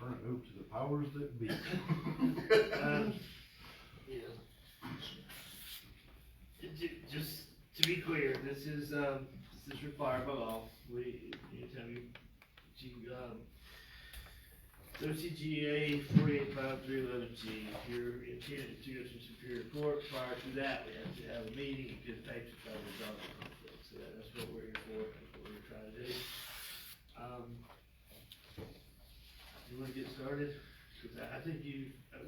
turn it over to the powers that be. Yeah. Just to be clear, this is required by law. Anytime OCGA 485311G, if you're intended to go to Superior Court, prior to that, we have to have a meeting and get paper to try to resolve the conflict. So that's what we're here for, that's what we're trying to do. You wanna get started? Cause I think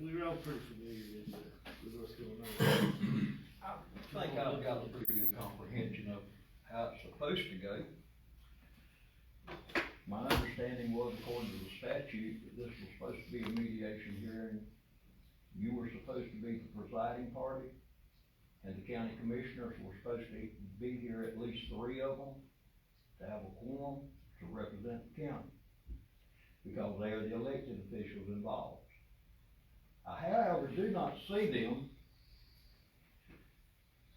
we're all pretty familiar with what's going on. I think I've got a pretty good comprehension of how it's supposed to go. My understanding was, according to the statute, that this was supposed to be a mediation hearing. You were supposed to be the presiding party, and the county commissioners were supposed to be here, at least 3 of them, to have a quorum to represent the county, because they are the elected officials involved. I, however, do not see them.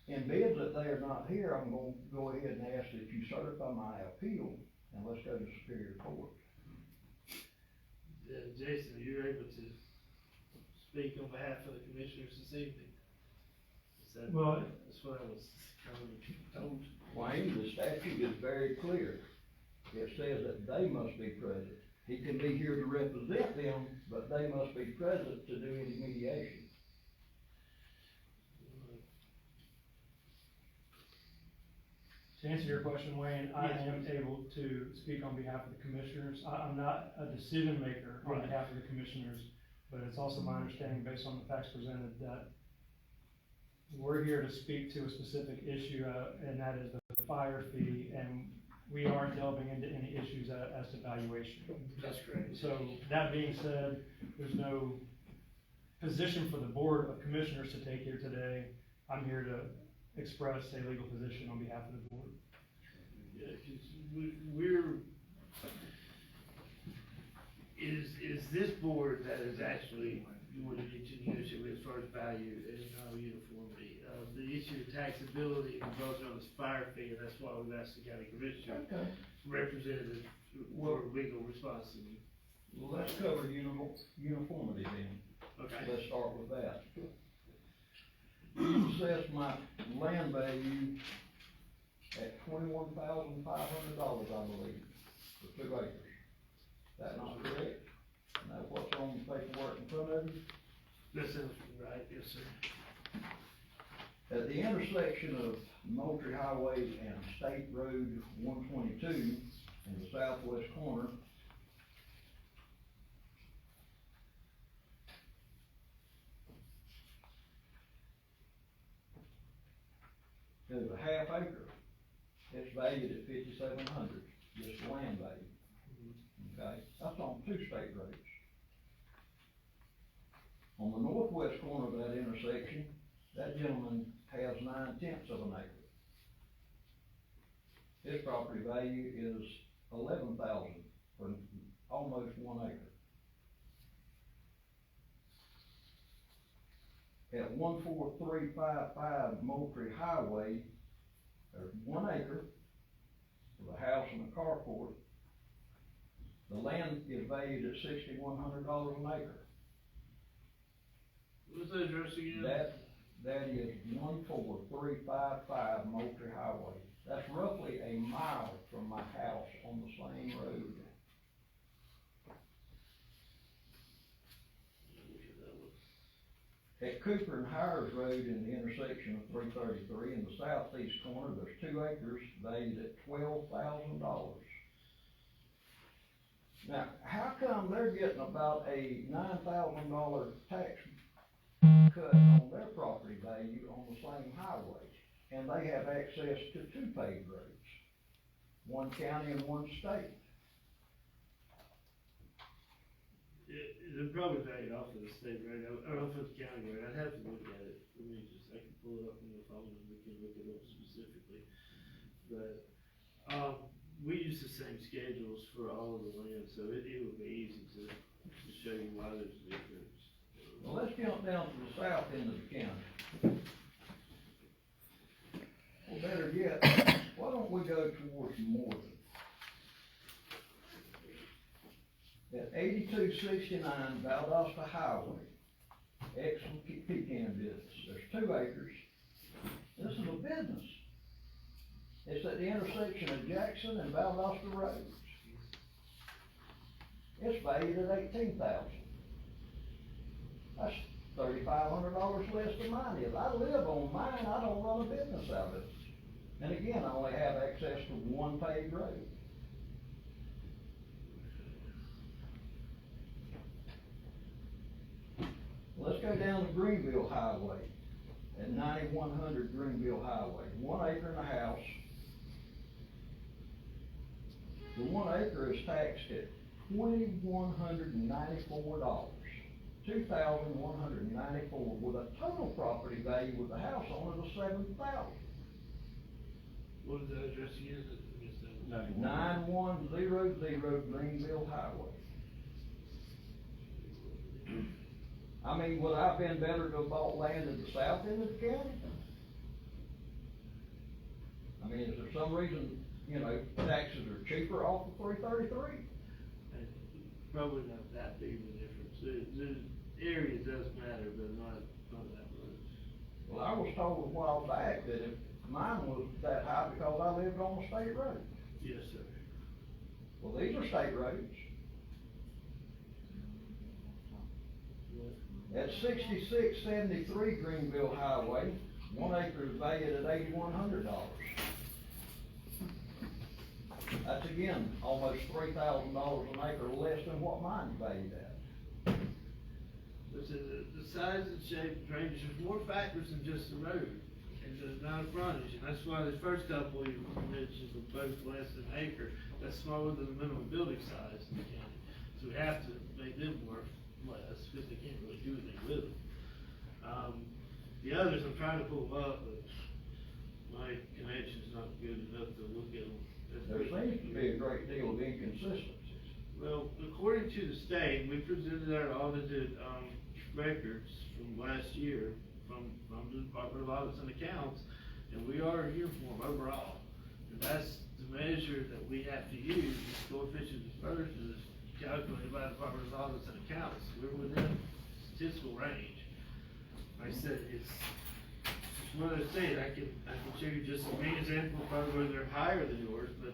In bids that they are not here, I'm gonna go ahead and ask that you certify my appeal, and let's go to Superior Court. Jason, are you able to speak on behalf of the commissioners this evening? That's what I was kind of told. Wayne, the statute is very clear. It says that they must be present. He can be here to represent them, but they must be present to do any mediation. To answer your question, Wayne, I am able to speak on behalf of the commissioners. I'm not a decision maker on behalf of the commissioners, but it's also my understanding, based on the facts presented, that we're here to speak to a specific issue, and that is the fire fee, and we aren't delving into any issues as to valuation. That's correct. So, that being said, there's no position for the Board of Commissioners to take here today. I'm here to express a legal position on behalf of the board. Yeah, is this board that is actually, you would need to negotiate with as far as value and uniformity. The issue of taxability involves on this fire fee, and that's why we've asked the county commissioner representative for legal response. Well, let's cover uniformity then. Okay. Let's start with that. You assessed my land value at $21,500, I believe, for 2 acres. That not correct? And that's what's on the paperwork in front of you? That sounds right, yes, sir. At the intersection of Moultrie Highway and State Road 122 in the southwest corner, there's a half acre. It's valued at $5,700, just land value. Okay, that's on 2 state roads. On the northwest corner of that intersection, that gentleman has 9/10 of an acre. His property value is $11,000 for almost 1 acre. At 14355 Moultrie Highway, there's 1 acre with a house and a carport. The land is valued at $6,100 an acre. What's the address again? That is 14355 Moultrie Highway. That's roughly a mile from my house on the same road. At Cooper and Hires Road in the intersection of 333 in the southeast corner, there's 2 acres valued at $12,000. Now, how come they're getting about a $9,000 tax cut on their property value on the same highway, and they have access to 2 paved roads, 1 county and 1 state? They're probably valued off of the state road, or off of the county road. I'd have to look at it. I can pull it up on the phone and we can look it up specifically. But, we use the same schedules for all of the land, so it would be easy to show you why there's a difference. Well, let's jump down to the south end of the county. Well, better yet, why don't we go towards Morgan? at 8269 Valdosta Highway, ex-pecan business, there's 2 acres. This is a business. It's at the intersection of Jackson and Valdosta Roads. It's valued at $18,000. That's $3,500 less than mine is. I live on mine, I don't run a business out of it. And again, I only have access to 1 paved road. Let's go down to Greenville Highway, at 9100 Greenville Highway, 1 acre and a house. The 1 acre is taxed at $2,194, $2,194, with a total property value with the house on it of $7,000. What is the address again? I missed that. 9100 Greenville Highway. I mean, would I have been better to have bought land in the south end of the county? I mean, is there some reason, you know, taxes are cheaper off of 333? Probably not that big of a difference. The area does matter, but not that much. Well, I was told a while back that if mine was that high because I lived on a state road. Yes, sir. Well, these are state roads. At 6673 Greenville Highway, 1 acre is valued at $8,100. That's again, almost $3,000 an acre less than what mine valued at. Listen, the size and shape, drainage, there's more factors than just the road, and the amount of frontage, and that's why the first couple you mentioned were both less than an acre. That's smaller than the minimum building size in the county, so we have to make them worth less, because they can't really do anything with them. The others I'm trying to pull up, but my connection's not good enough to look at them. There seems to be a great deal of inconsistencies. Well, according to the state, we presented our audited, records from last year from the Department of Audits and Accounts, and we are uniform overall. And that's the measure that we have to use, this coefficient dispersion is calculated by the Department of Audits and Accounts. We're within statistical range. Like I said, it's one of those things, I can show you just a main example of where they're higher than yours, but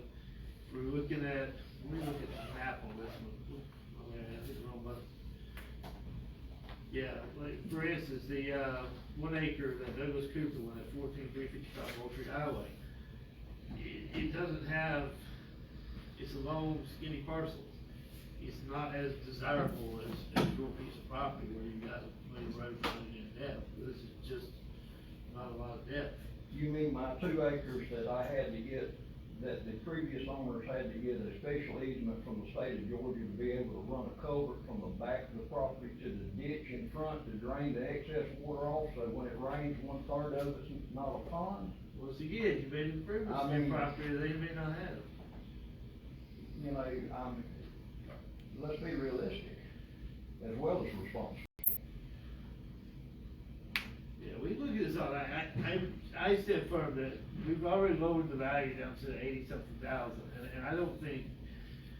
we're looking at, let me look at the map on this one. Oh, yeah, I hit the wrong button. Yeah, like, for instance, the, 1 acre that Douglas Cooper went at 14355 Moultrie Highway. It doesn't have, it's a long skinny parcel. It's not as desirable as your piece of property where you got a road running in depth. This is just not a lot of depth. You mean my 2 acres that I had to get, that the previous owners had to get a special easement from the state of Georgia to be able to run a culvert from the back of the property to the ditch in front to drain the excess water off, so when it rains, 1/3 of it's not a pond? Well, so again, you made improvements I to mean- your property that they may not have. You know, let's be realistic, as well as responsible. Yeah, we look at this all, I stand firm that we've already lowered the value down to 80-something thousand, and I don't think,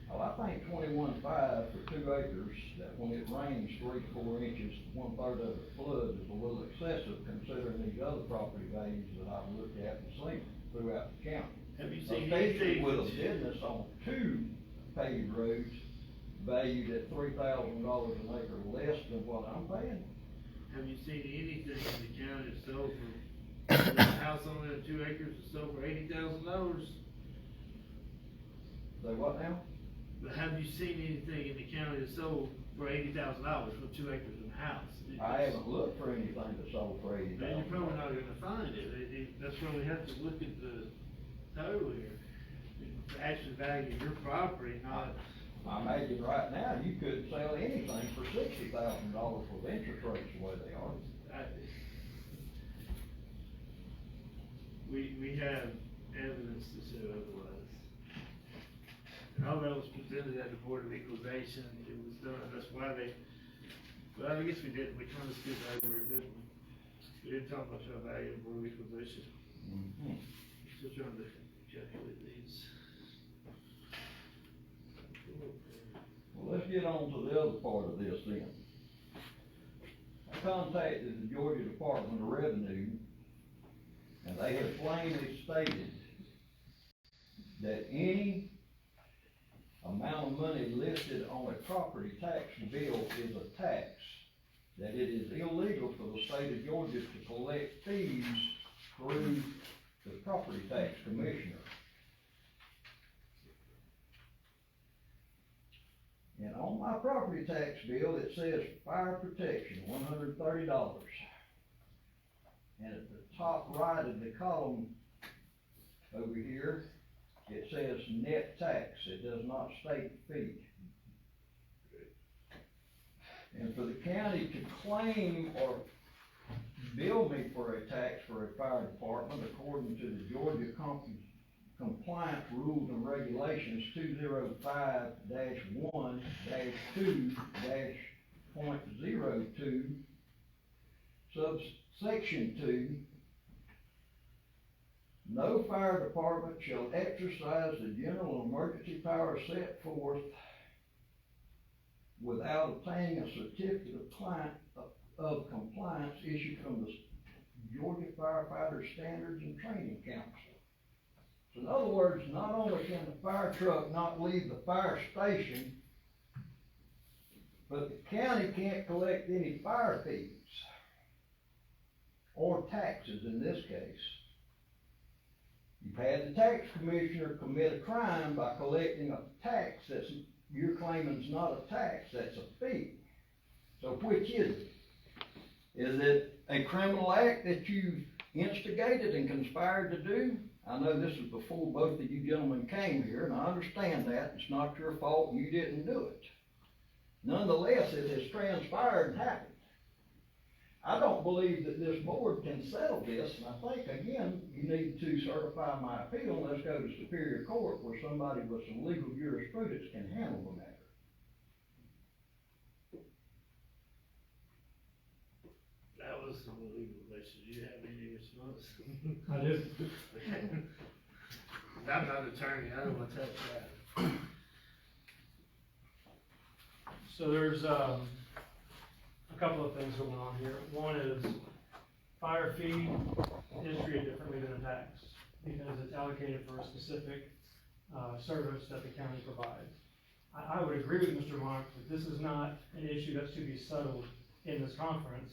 Well, I think 21.5 for 2 acres, that when it rains 3 to 4 inches, 1/3 of it floods is a little excessive considering these other property values that I've looked at and seen throughout the county. have you seen Especially anything? with a business on 2 paved roads valued at $3,000 an acre less than what I'm paying. Have you seen anything in the county that sold for, the house on that 2 acres that sold for $80,000? Say what now? But have you seen anything in the county that sold for $80,000 for 2 acres in a house? I haven't looked for anything that sold for $80,000. Then you're probably not gonna find it, that's why we have to look at the total here. To actually value your property, not, I imagine right now, you couldn't sell anything for $60,000 with interest rates the way they are. we have evidence to show otherwise. And all that was presented at the Board of Equalization, it was done, that's why they, well, I guess we didn't, we kind of skipped over it, didn't we? We didn't talk much about value of Board of Equalization. Still trying to calculate these. Well, let's get on to the other part of this then. I contacted the Georgia Department of Revenue, and they have plainly stated that any amount of money listed on a property tax bill is a tax, that it is illegal for the state of Georgia to collect fees through the property tax commissioner. And on my property tax bill, it says fire protection, $130. And at the top right of the column over here, it says net tax. It does not state fee. And for the county to claim or bill me for a tax for a fire department, according to the Georgia Compliance Rules and Regulations 205-1-2-.02, subsection 2, no fire department shall exercise the general emergency power set forth without obtaining a certificate of compliance issued from the Georgia Firefighter Standards and Training Council. So in other words, not only can the fire truck not leave the fire station, but the county can't collect any fire fees or taxes in this case. You've had the tax commissioner commit a crime by collecting a tax that's, you're claiming is not a tax, that's a fee. So which is it? Is it a criminal act that you instigated and conspired to do? I know this is before both of you gentlemen came here, and I understand that. It's not your fault, you didn't do it. Nonetheless, it has transpired and happened. I don't believe that this board can settle this, and I think, again, you need to certify my appeal, and let's go to Superior Court where somebody with some legal jurisprudence can handle the matter. That was some illegal questions. Do you have any response? I do. I'm not an attorney, I don't wanna touch that. So there's, a couple of things going on here. One is fire fee is treated differently than a tax because it's allocated for a specific, service that the county provides. I would agree with Mr. Mark that this is not an issue that's to be settled in this conference,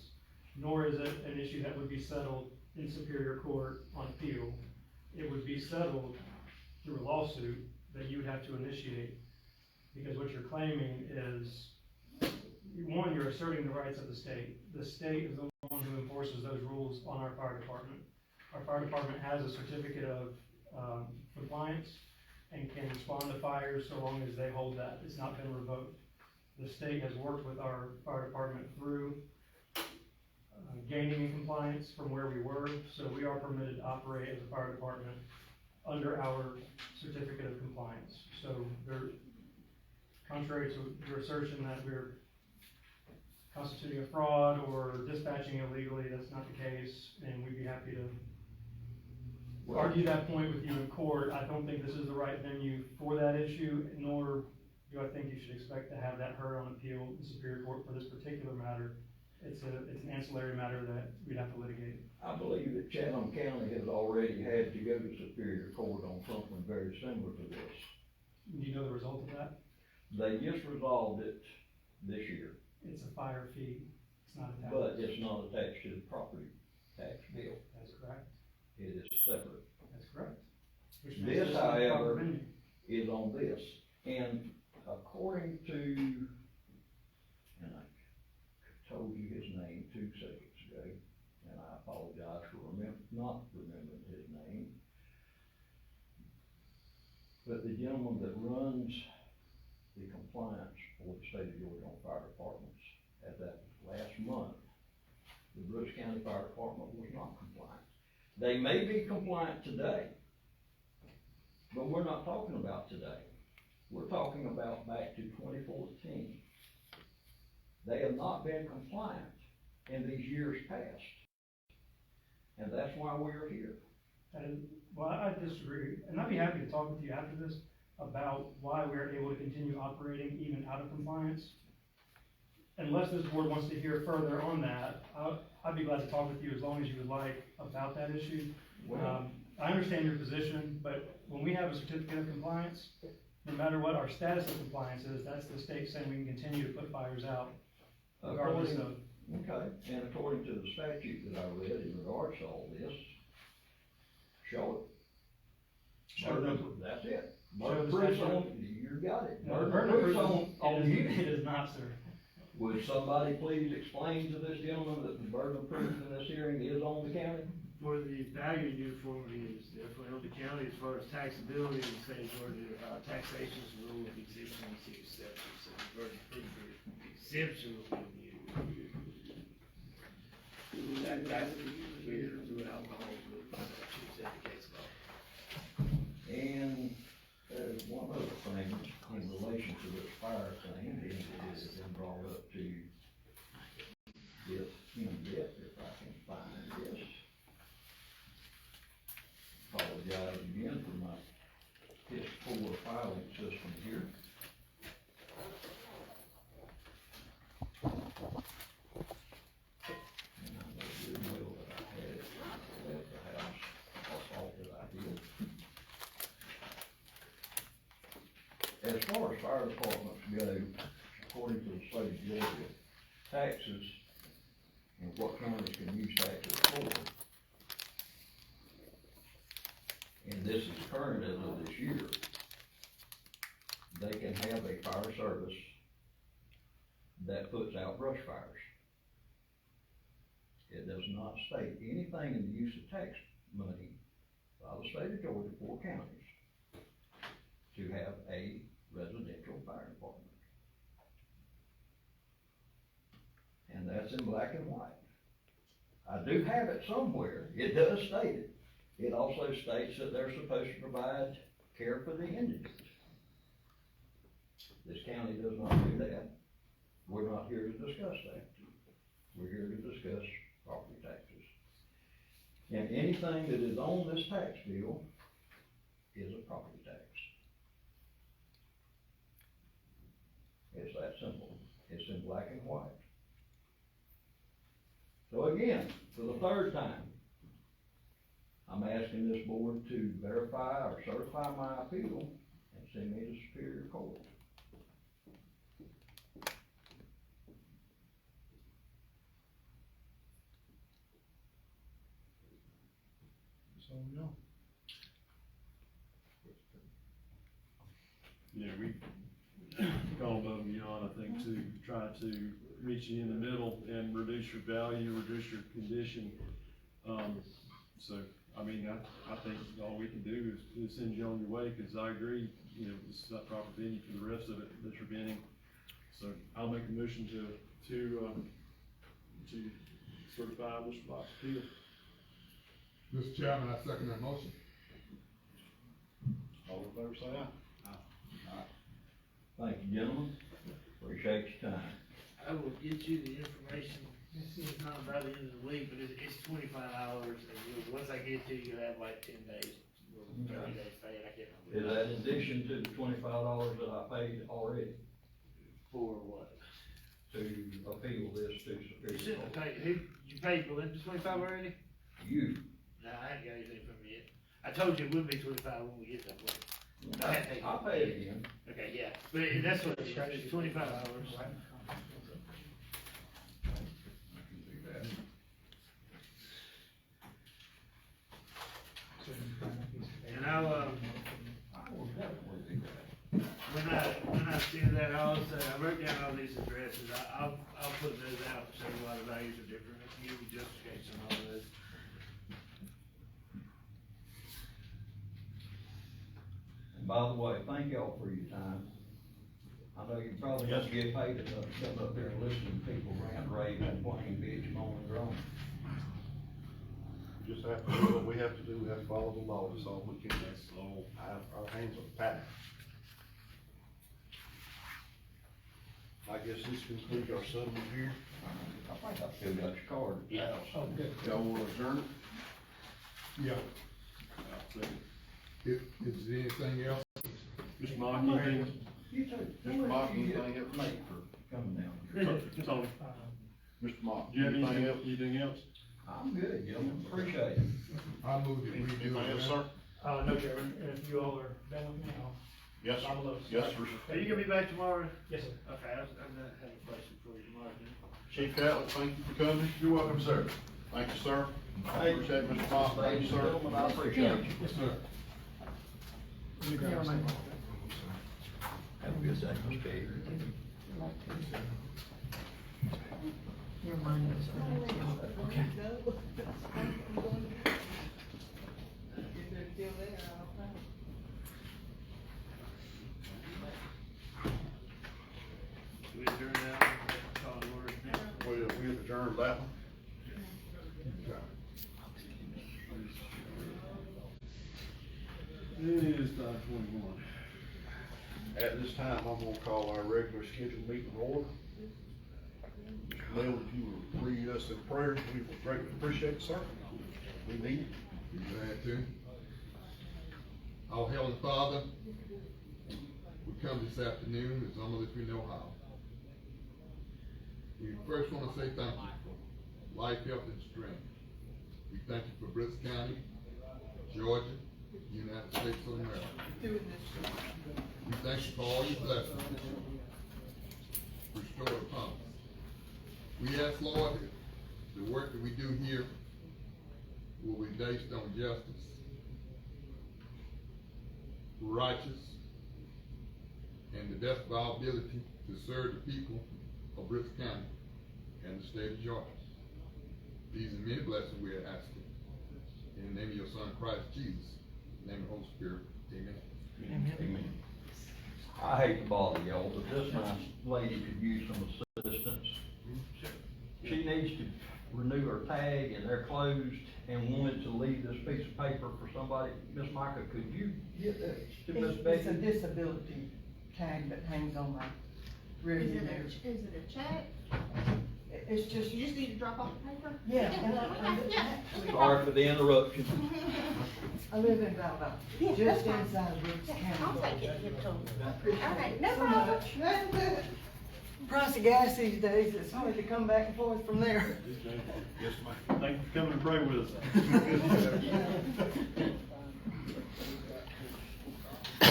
nor is it an issue that would be settled in Superior Court on appeal. It would be settled through a lawsuit that you would have to initiate, because what you're claiming is, one, you're asserting the rights of the state. The state is the one who enforces those rules on our fire department. Our fire department has a certificate of compliance and can respond to fires so long as they hold that. It's not been revoked. The state has worked with our fire department through gaining in compliance from where we were, so we are permitted to operate as a fire department under our certificate of compliance. So they're, contrary to your assertion that we're constituting a fraud or dispatching illegally, that's not the case, and we'd be happy to argue that point with you in court. I don't think this is the right venue for that issue, nor do I think you should expect to have that heard on appeal in Superior Court for this particular matter. It's an ancillary matter that we'd have to litigate. I believe that Chatham County has already had to go to Superior Court on something very similar to this. Do you know the result of that? They just resolved it this year. It's a fire fee, it's not a tax. But it's not attached to the property tax bill. That's correct. It is separate. That's correct. Which makes This, this not a proper however, venue. is on this, and according to, and I told you his name 2 seconds ago, and I apologize for not remembering his name, but the gentleman that runs the compliance for the state of Georgia on fire departments, at that last month, the Brooks County Fire Department was not compliant. They may be compliant today, but we're not talking about today. We're talking about back to 2014. They have not been compliant in these years past. And that's why we're here. Well, I disagree, and I'd be happy to talk with you after this, about why we're able to continue operating even out of compliance. Unless this board wants to hear further on that, I'd be glad to talk with you as long as you would like about that issue. I understand your position, but when we have a certificate of compliance, no matter what our status of compliance is, that's the state saying we can continue to put fires out regardless of. Okay, and according to the statute that I read in regards to all this, show it. Show them. That's it. Show Burden the proof's statute. on, you got it. No, the Burden burden of proof's proof on is, you. it is not, sir. Would somebody please explain to this gentleman that the burden of proof in this hearing is on the county? For the value uniformity is definitely on the county as far as taxability and state order, taxation's rule of exemption and exceptions, so the burden of proof for exemption will be you. That's clear through alcohol, but choose that case law. And there's one other thing in relation to this fire thing, and it has been brought up to this in depth, if I can find this. Apologize again for my piss poor filing system here. And I know good well that I had it when I left the house, I thought that I did. As far as fire departments go, according to the state of Georgia, taxes and what counties can use taxes for, and this is current as of this year, they can have a fire service that puts out brush fires. It does not state anything in the use of tax money by the state of Georgia for counties to have a residential fire department. And that's in black and white. I do have it somewhere, it does state it. It also states that they're supposed to provide care for the indigent. This county does not do that. We're not here to discuss that. We're here to discuss property taxes. And anything that is on this tax bill is a property tax. It's that simple. It's in black and white. So again, for the third time, I'm asking this board to verify or certify my appeal and send me to Superior Court. So, no. Yeah, we've gone above and beyond, I think, to try to meet you in the middle and reduce your value, reduce your condition. So, I mean, I think all we can do is send you on your way, cause I agree, you know, this is not proper venue for the rest of it that you're venting. So I'll make a motion to certify Mr. Black's appeal. Mr. Chairman, I second that motion. All in favor, say aye. Thank you, gentlemen. Appreciate your time. I will get you the information, it's not by the end of the week, but it's 25 hours, and once I get it to you, you'll have like 10 days, or 30 days paid, I can't Is remember. that in addition to the $25 that I paid already For what? to appeal this to You Superior shouldn't have Court? paid, you paid Belinda 25 already? You. No, I ain't got anything from you yet. I told you it would be 25 when we get that way. I'll pay it again. Okay, yeah, but that's what it is, it's 25 hours. And I'll, I will definitely do that. when I send that, I'll say, I wrote down all these addresses, I'll put those out, show you why the values are different, I can give you justification on all those. And by the way, thank y'all for your time. I know you probably don't get paid enough to come up there and listen to people rant, rave, and whine, bitch, moan, and groan. We just have to do what we have to do, we have to follow the law, that's all we can, that's all, our hands are tied. I guess this concludes our summary here. I think I still got your card. Yeah. Oh, good. Y'all wanna adjourn it? Yeah. I'll second. Is there anything else? Mr. Mock, anything? You too. Mr. Mock, anything else? Nate for coming down. Tony, Mr. Mock, do you have anything else? anything else? I'm good, gentlemen, appreciate it. I move that we do Anything else, it. sir? No, Chairman, and if you all are done with me, Yes, sir. I'm alone. Yes, sir. Are you gonna be back tomorrow? Yes, sir. Okay, I'm gonna have a question for you tomorrow then. Chief Catlett, thank you for coming. You're welcome, sir. Thank you, sir. I appreciate it, Mr. Mock. Thank you, Ladies and sir. gentlemen, I appreciate it. Yes, sir. Have a good day, Mr. Steve. Your mind is for Okay. If they're still there, I don't know. Do we adjourn now? Call to order now? We have adjourned that one. It is 5:21. At this time, I'm gonna call our regular scheduled meeting to order. Mr. Mel, if you would lead us in prayer, we would greatly appreciate it, sir. We need it. Be glad to. Our Heavenly Father, we come this afternoon as humble as we know how. We first want to say thank you for life, health, and strength. We thank you for Bristol County, Georgia, United States of America. We thank you for all your blessings restored upon us. We ask, Lord, that the work that we do here will be based on justice, righteous, and the best of our ability to serve the people of Bristol County and the state of Georgia. These are many blessings we are asking. In the name of your Son, Christ Jesus, in the name of the Holy Spirit, amen. Amen. I hate to bother y'all, but this nice lady could use some assistance. She needs to renew her tag and they're closed and wanted to leave this piece of paper for somebody. Miss Micah, could you get that to Miss It's a Becky? disability tag that hangs on my rear Is view it mirror. a check? It's just, You just need to drop off the paper? yeah, and Okay, yeah. actually, Sorry for the interruption. I live in Valdosta, Yeah, that's just fine. inside Brooks Yeah, I'll County. take it, give it to them. I appreciate Okay, it no so problem. much. Price of gas these days, it's hard to come back and forth from there. Yes, ma'am. Thank you for coming to pray with us.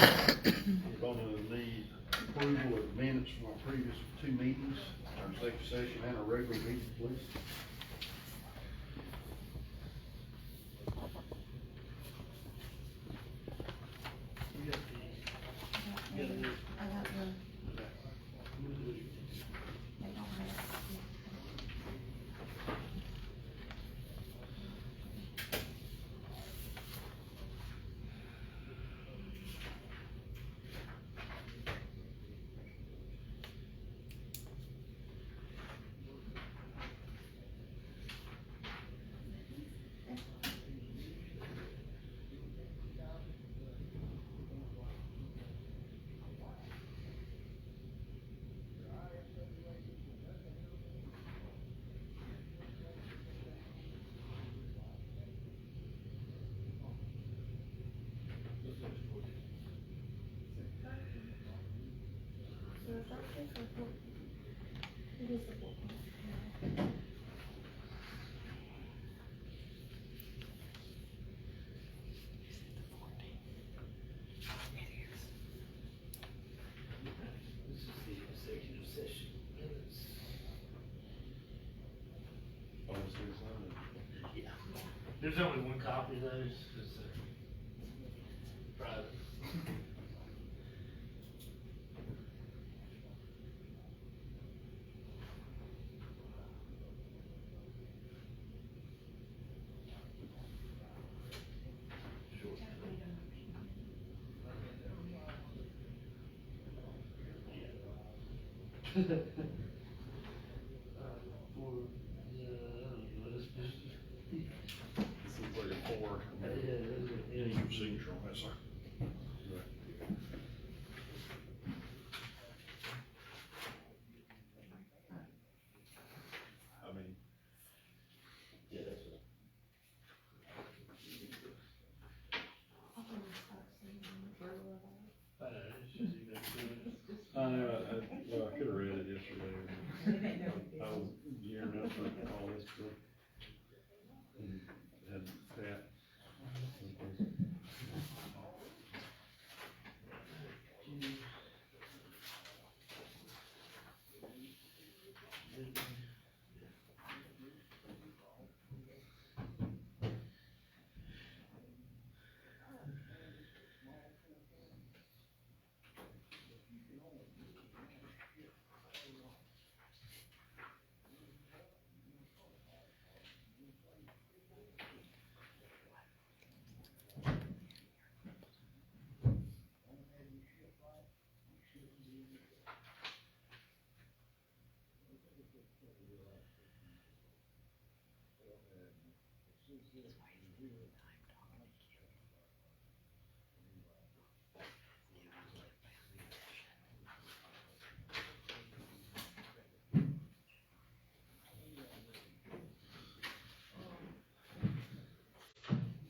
We're gonna need approval of minutes from our previous two meetings, our executive session and our regular meeting, please. You got the, you got the. I got the, they don't have it. So is that this or what? It is the book. This is the executive session minutes. Yeah. There's only one copy of those, it's private. Short. For, I don't know, it's just. This is like a four. Yeah, Any your signature on that, sir? I mean, yeah, that's it. I'll put my stocks in the further of that. It's all this stuff. And had that.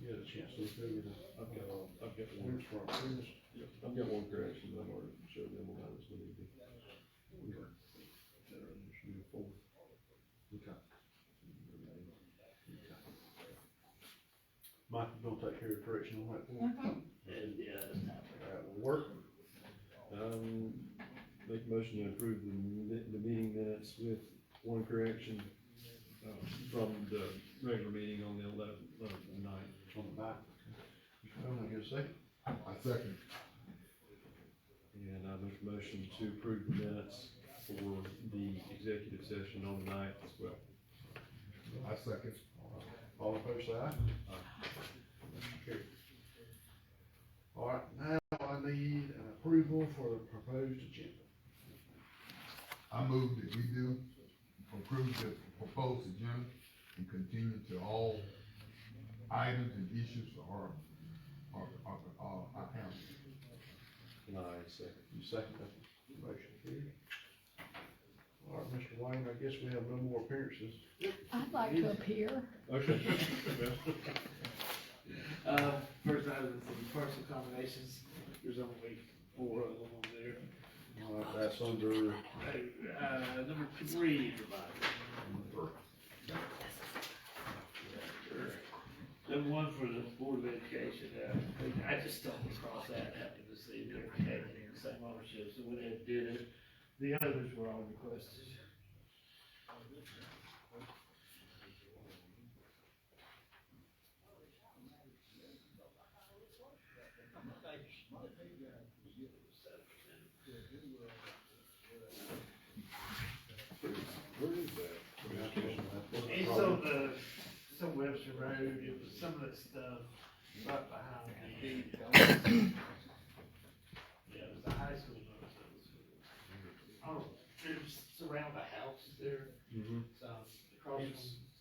You had a chance to look over that. I've got one. Here's from Chris. Yep, I've got one correction, I've already showed them what I was gonna do. Move forward. Okay. Mike, you gonna take care of the correction on that one? And, yeah, that's happening. That will work. Make a motion to approve the meeting minutes with one correction, from the regular meeting on the 11th and 9th. On the back. Mr. Bowman, get a second? I second. And I make a motion to approve the minutes for the executive session on the 9th as well. I second. All in favor, say aye. Motion carried. All right, now I need an approval for the proposed agenda. I move that we do approve the proposed agenda and continue to all items and issues are handled. And I second. You second that motion, carried. All right, Mr. Wayne, I guess we have no more appearances. I'd like to appear. Okay. First item is the personal combinations, there's only 4 of them on there. All right, that's under, Number 3 is the Bible. Number 1 for the Board of Education, I just stumbled across that, happened to see they're taking the same ownership, so we did it. The others were all requested. Where is that? It's on the, some Webster Road, it was some of that stuff right behind the. Yeah, it was a high school, no, it was, oh, it's around the house there, Mm-hmm. so, across from.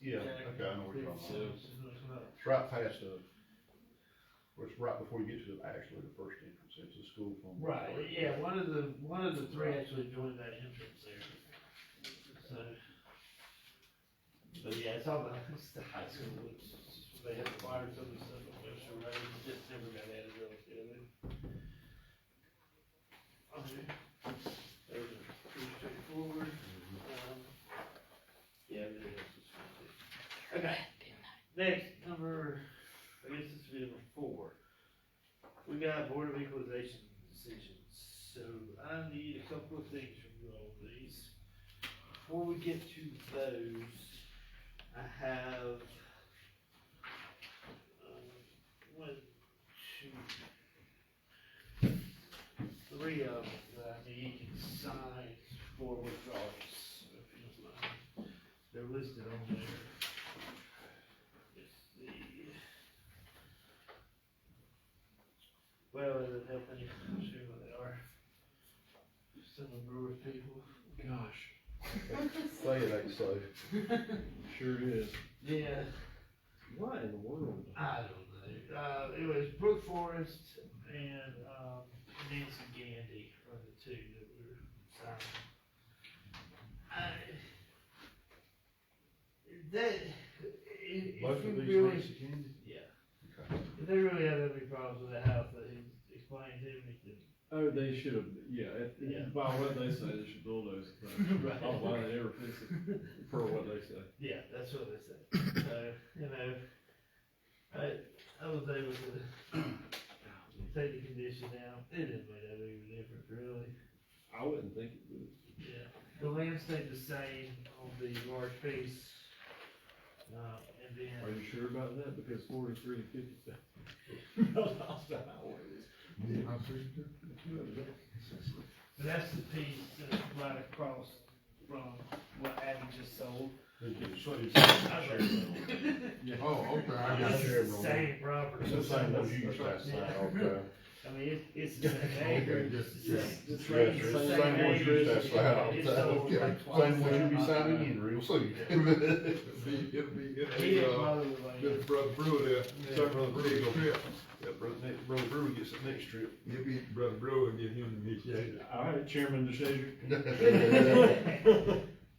yeah, okay, I know what you're talking about. about. It's right past well, it's right before you get to actually the first entrance into the school from. Right, yeah, one of the 3 actually joined that entrance there, so. But yeah, it's all it's the high school, they had acquired some of the stuff on Webster Road, it just never got added really together. Okay, those are pretty straightforward, yeah, everything else is fine. Okay, next, I guess this will be number 4. We got Board of Equalization decisions, so I need a couple of things from you all, please. Before we get to those, I have, 1, 2, 3 of them that I need signed for withdrawals, if you don't mind. They're listed on there. It's the, well, it doesn't help any, I'm sure what they are. Some of the Brewer people. Gosh, Say it ain't so. sure is. Yeah. Why in the world? I don't know. It was Brook Forest and, Nancy Gandy are the 2 that were signed. Both If of you these really, Nancy Candy? yeah, Okay. if they really have any problems with the house that he explained to me, then, Oh, they should have, yeah, Yeah. by what they say, they should bulldoze it. I don't know why they ever fix it, per what they say. yeah, stayed the same on the large piece. And Are then, you sure about that? Because 43 to 50. but that's the piece that's right across from what Abby just sold. Oh, okay, I got It's you. the same property. It's the same one you used last time, okay. I mean, it's the same acreage, yes, it's yes. the Yes, same sir. Same one you used acreage. last time, It's okay. sold like twice Same one you'll be that. signing in real soon. It'll He be, didn't bother with land. Mr. Brother Brewer there. Sorry, Brother Brewer. Next trip. Yeah, Brother Brewer gets it next trip. He'll be Brother Brewer and get him to initiate it. All right, Chairman DeShazer.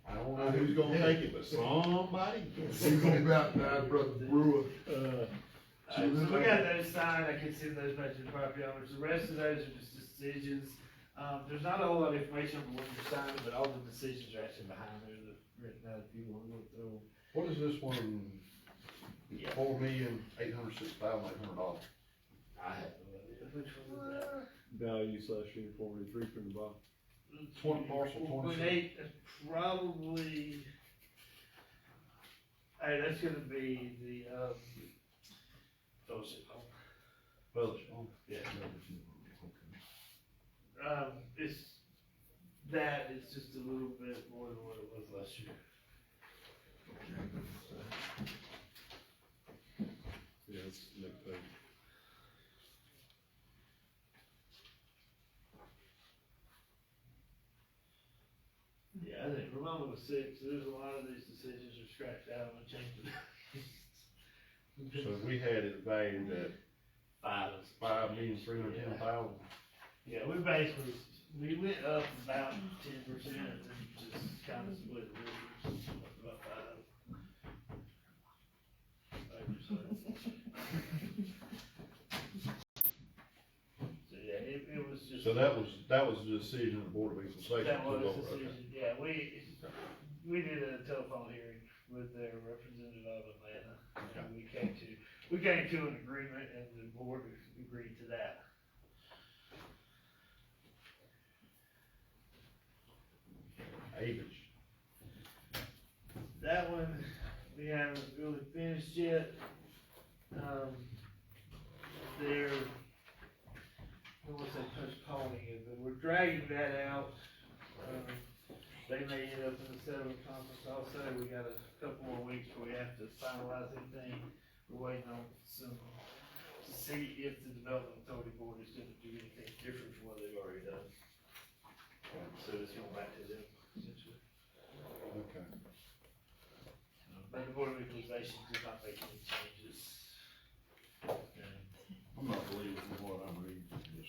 I don't know who's gonna take it, but somebody. He's gonna baptize Brother Brewer. So we got those signed, I can send those back to the property owners, the rest of those are just decisions. There's not a whole lot of information on what you're signing, but all the decisions are actually behind there, that written out if you wanna go through. What is this one? $4,806,800. I have no idea. Which one is that? Value / uniformity, 3 from the bottom. 20 parcel, 1.8, that's probably, hey, that's gonna be the, fellowship home. Fellowship. Yeah. Okay. It's just a little bit more than what it was last year. Yeah, it's next page. Yeah, I think Ramona was 6, so there's a lot of these decisions are scratched out and changed. So we had it valued at $5,310,000. Yeah, we basically, we went up about 10% and just kind of split the difference, about 5%. So yeah, it was just. So that was the decision of the Board of Equal Safety. That was took a over, okay. decision, yeah, we did a telephone hearing with their representative of Atlanta. And we came to an agreement and the board agreed to that. Average. That one, we haven't really finished yet. They're, I don't wanna say postponing it, but we're dragging that out. They may end up in the settlement conference also. We got a couple more weeks before we have to finalize anything. We're waiting on some, to see if the Development Authority Board is gonna do anything different from what they've already done. So it's going back to them, essentially. Okay. But the Board of Equalization did not make any changes. I'm not believing what I'm reading from this.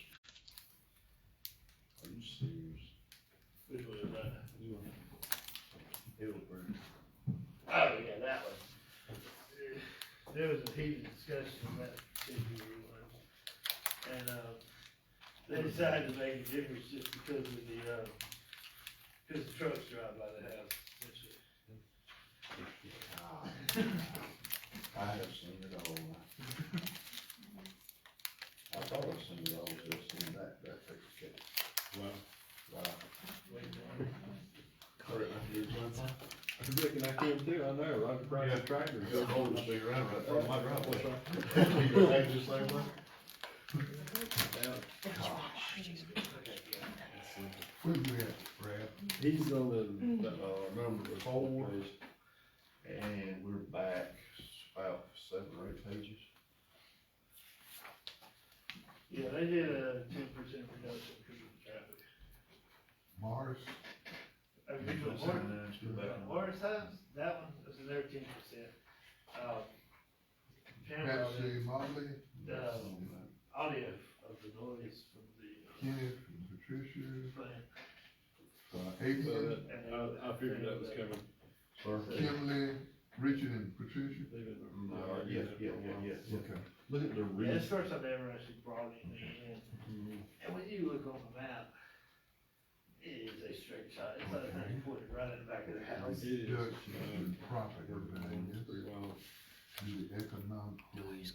Are you serious? Which one is that? Hillsbury. Oh, yeah, that one. There was a heated discussion on that particular one. And, they decided to make a difference just because of the trucks drive by the house, essentially. I have seen it all. I thought I'd seen it all, just seen that picture. Wow. Wow. Correct, I did something. I reckon I can too, I know, right across the tractor. Go hold this thing around right from my driveway. That's You gonna have this same way? Where you at, Brad? He's on the, Number 4, and we're back about 7 or 8 pages. Yeah, they did a 10% reduction because of the traffic. Morris? Morris House, that one was their 10%. Patsy Motley? Audio of the noise from the Kenneth and Patricia? plant. Adrian? I figured that was coming. Sir? Kimberly, Richard and Patricia? Yes. Okay. Look at the Yeah, it's reach. the first time they ever actually brought anything in. And when you look on the map, it is a straight shot. It's like they put it right in the back of the house. It is. Judge property values, Pretty wild. the economic obsolescence,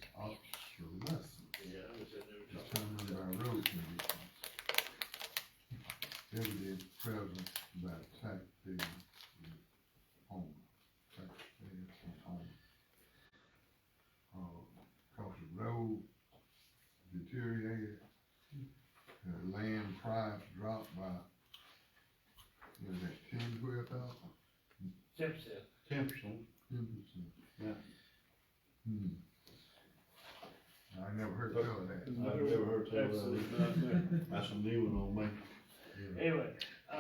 Yeah, I wish I never talked. determined by road conditions. Everyday presence by taxpayers. the home, taxpayers on home. Cause the road deteriorated, the land price dropped by, what is that, 10, 12,000? 10%. 10%. 10%. Yeah. I never heard tell of that. I've never heard tell of Absolutely that. That's a new one on me. Anyway, I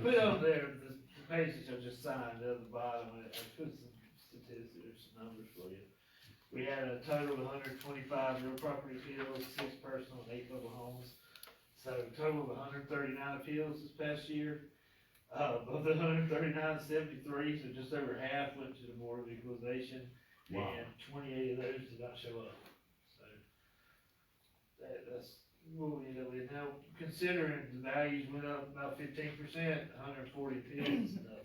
put on there, the page that I just signed at the bottom, I put some statistics, some numbers for you. We had a total of 125 real property appeals, 6 personal and 8 mobile homes. So total of 139 appeals this past year. Of the 139, 73, so just over half went to the Board of Equalization, Wow. and 28 of those did not show up. So that's what we ended up with. Now, considering the values went up about 15%, 140 appeals is nothing.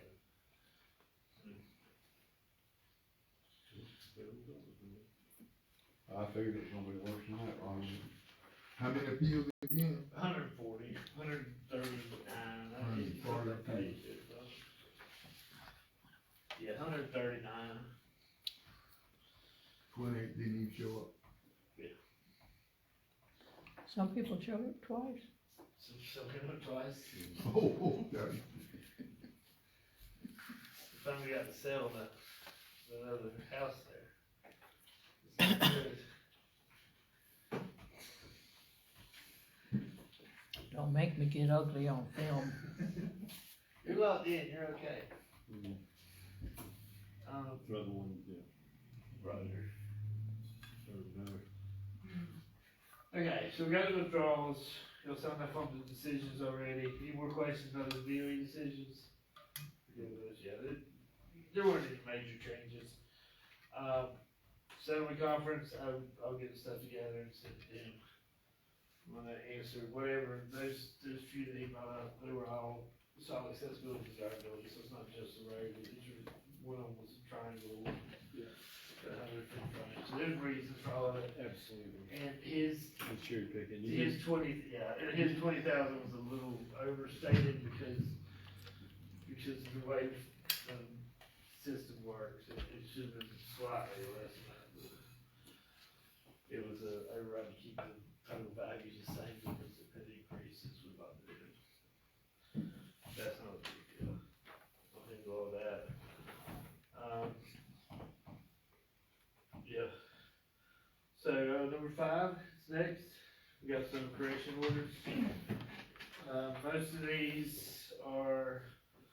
I figured it was gonna be worse than that, Ron. How many appeals again? 140, 139, I think it's on that page. Yeah, 139. 28 didn't even show up. Some people showed up twice. Some hit it twice. Oh, okay. Finally got to sell the other house there. It's not good. Don't make me get ugly on film. You're locked in, you're okay. Mhm. Um, The other one, yeah. Roger. Or no. Okay, so we got the withdrawals, you'll sign up on the decisions already, any more questions on the DOE decisions? Yeah, there weren't any major changes. Settlement conference, I'll get the stuff together and send it to him. When I answer whatever, those few that he brought up, they were all solid accessibility, desirability, so it's not just the road, one of them was a triangle. Yeah. So there's reasons for all of it, Absolutely. and his I'm cherry picking. his 20,000 was a little overstated because of the way the system works. It should have been slightly less than that, but it was a override to keep the total values the same because it had increases with what they did. That's not a big deal. I'll handle all that. Yeah. So, number 5 is next. We got some correction orders. Most of these are,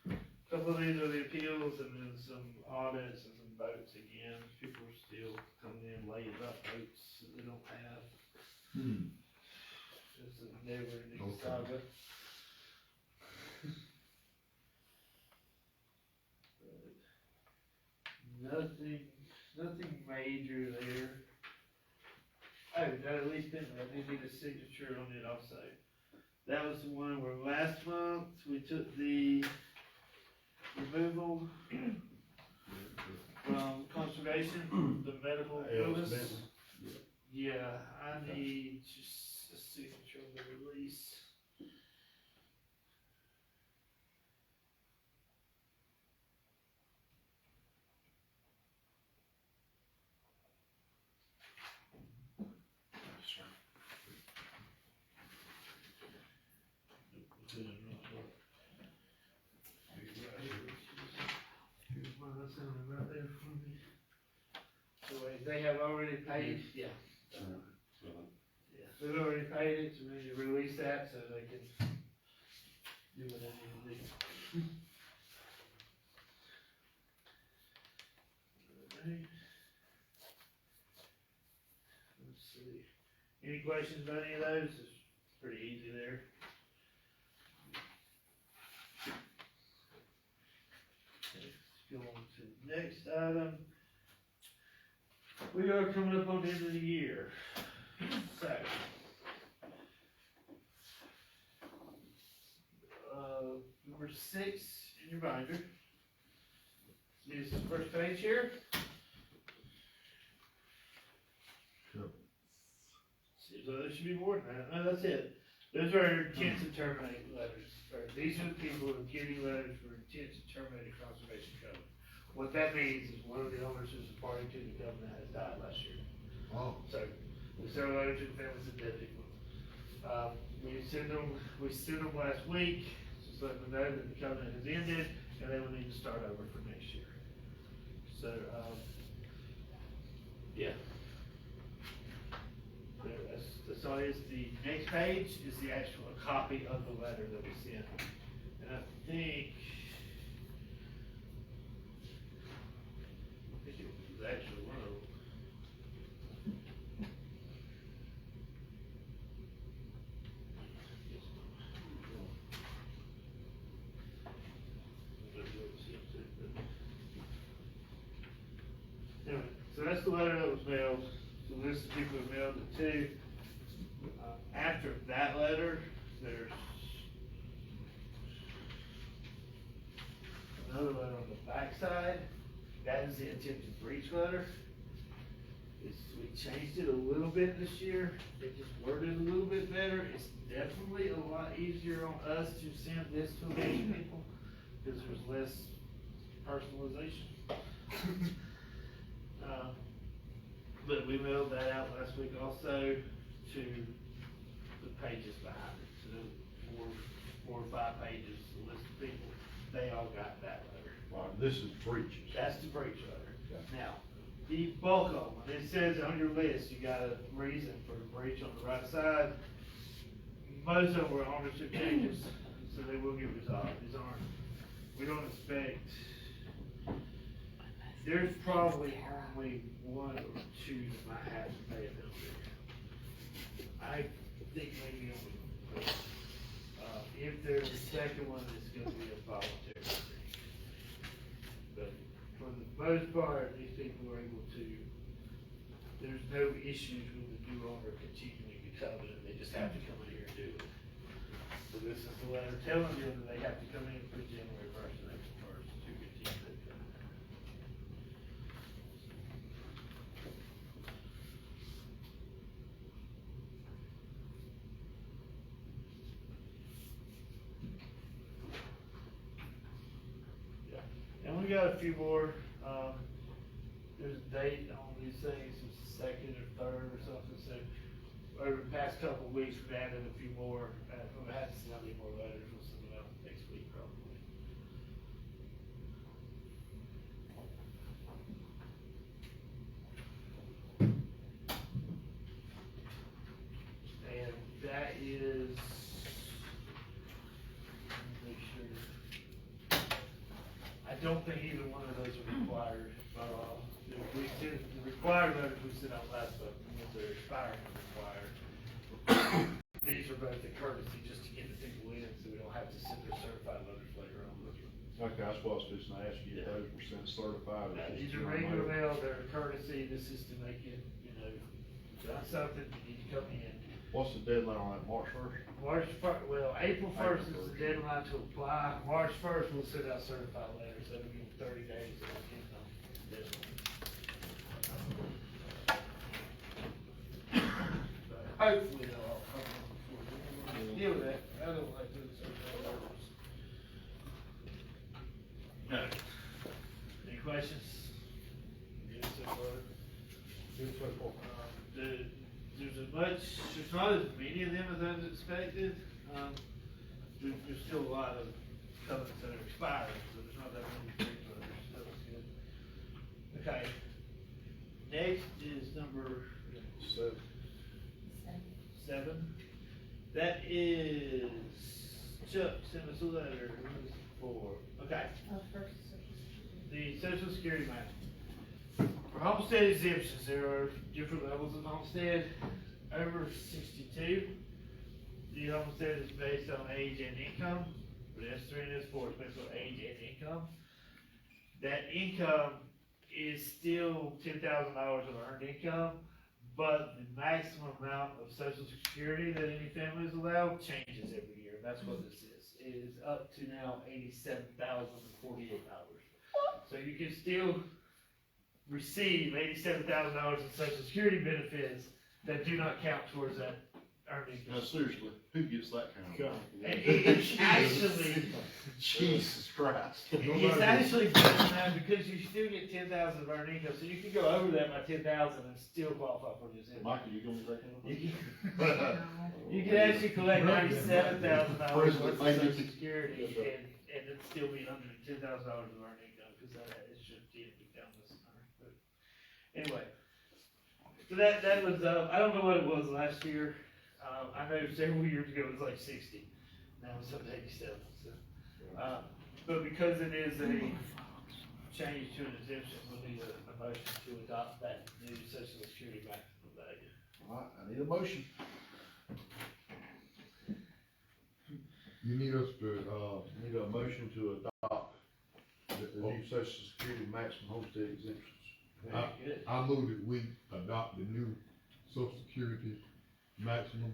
a couple of these are the appeals and then some audits and some votes again. People are still coming in late about votes that they don't have. It's a never ending saga. Nothing major there. Oh, that at least didn't, I did need a signature on it also. That was the one where last month we took the removal from conservation, the medical illness. Yeah, I need just a signature on the release. So they have already paid, yeah. Yeah, they've already paid it, so we need to release that so they can do what they need to do. Alright. Let's see, any questions about any of those? It's pretty easy there. Okay, let's go on to the next item. We are coming up on the end of the year, so. Number 6 in your binder is the first page here. Sure. So there should be more than that. No, that's it. Those are intent to terminate letters, or these are the people who are getting letters for intent to terminate a conservation covenant. What that means is one of the owners who's a party to the covenant has died last year. Oh. So, we sent a letter to the families of dead people. We sent them last week, just letting them know that the covenant has ended, and they will need to start over for next year. So, yeah. There, that's all it is. The next page is the actual copy of the letter that we sent. And I think it was actually one of them. Anyway, so that's the letter that was mailed, the list of people who mailed it to. After that letter, there's another letter on the backside. That is the attempted breach letter. We changed it a little bit this year. It just worded a little bit better. It's definitely a lot easier on us to send this to a bunch of people because there's less personalization. But we mailed that out last week also to the pages behind it. So there four or five pages, the list of people, they all got that letter. Right, this is breaches. That's the breach letter. Yeah. Now, the bulk of them, it says on your list, you got a reason for the breach on the right side. Most of them were ownership changes, so they will get resolved. These aren't, we don't expect, there's probably only one or two that might have to pay a penalty. I think maybe only one. If there's a second one, it's gonna be a voluntary thing. But for the most part, these people are able to, there's no issues with the new owner continuing the covenant, they just have to come in here and do it. So this is the letter telling them that they have to come in for January first and April first to continue that covenant. And we got a few more, there's a date on these things, it's the 2nd or 3rd or something, so over the past couple of weeks, we've added a few more, we'll have to send out any more letters, we'll send them out next week probably. And that is, let me make sure. I don't think either one of those are required by law. We did, the required letters we sent out last month, the ones that are expiring are required. These are both a courtesy just to get the people in, so we don't have to send their certified letters later on. Okay, that's what I was just gonna ask you, if those were sent certified. or just, These you are know, regular mail. mail, they're a courtesy, this is to make it, you know, done something, you need to come in. What's the deadline on that, March first? April first is April the 1st. deadline to apply, March first we'll send out certified letters, that'll give them 30 days to get them. Hopefully they'll all come in before then. Deal with that, I don't like doing certified letters. No. Any questions? Yes, so far. There's not as many of them as I was expected. There's still a lot of covenants that are expiring, so there's not that many breach letters, so that's good. Okay. Next is number 7. That is, Chuck sent us a letter, what is it for? Okay. First. The Social Security map. For homestead exemptions, there are different levels of homestead. Over 62, the homestead is based on age and income, but S3 and S4 is based on age and income. That income is still $10,000 of earned income, but the maximum amount of Social Security that any family is allowed changes every year. That's what this is. It is up to now $87,048. So you can still receive $87,000 in Social Security benefits that do not count towards that earned income. Now seriously, who gets that kind of? It's actually, Jesus Christ. it's actually better now because you still get 10,000 of earned income, so you can go over that by 10,000 and still qualify for the exemption. Michael, you gonna take that? You can, you can actually collect $97,000 worth of President, social security and it's still be under $10,000 of earned income, cause that is just the down this summer, but anyway. So that was, I don't know what it was last year, I know several years ago it was like 60, now it's up to 87, so. But because it is a change to an exemption, we'll need a motion to adopt that new social security maximum value. Alright, I need a motion. You need us to, I need a motion to adopt the new social security maximum homestead exemptions. Very good. I move that we adopt the new social security maximum.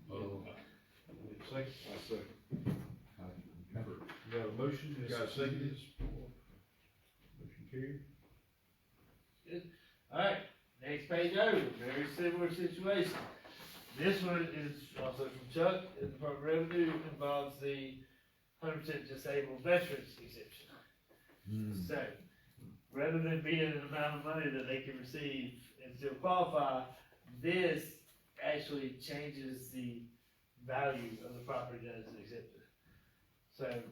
Need a second? I second. I- You got a motion, you got a second? Motion carried. Alright, next page over, very similar situation. This one is also from Chuck, in the Department of Revenue, involves the 100% disabled veterans exemption. So, rather than being an amount of money that they can receive and still qualify, this actually changes the value of the property that is exempted. So, and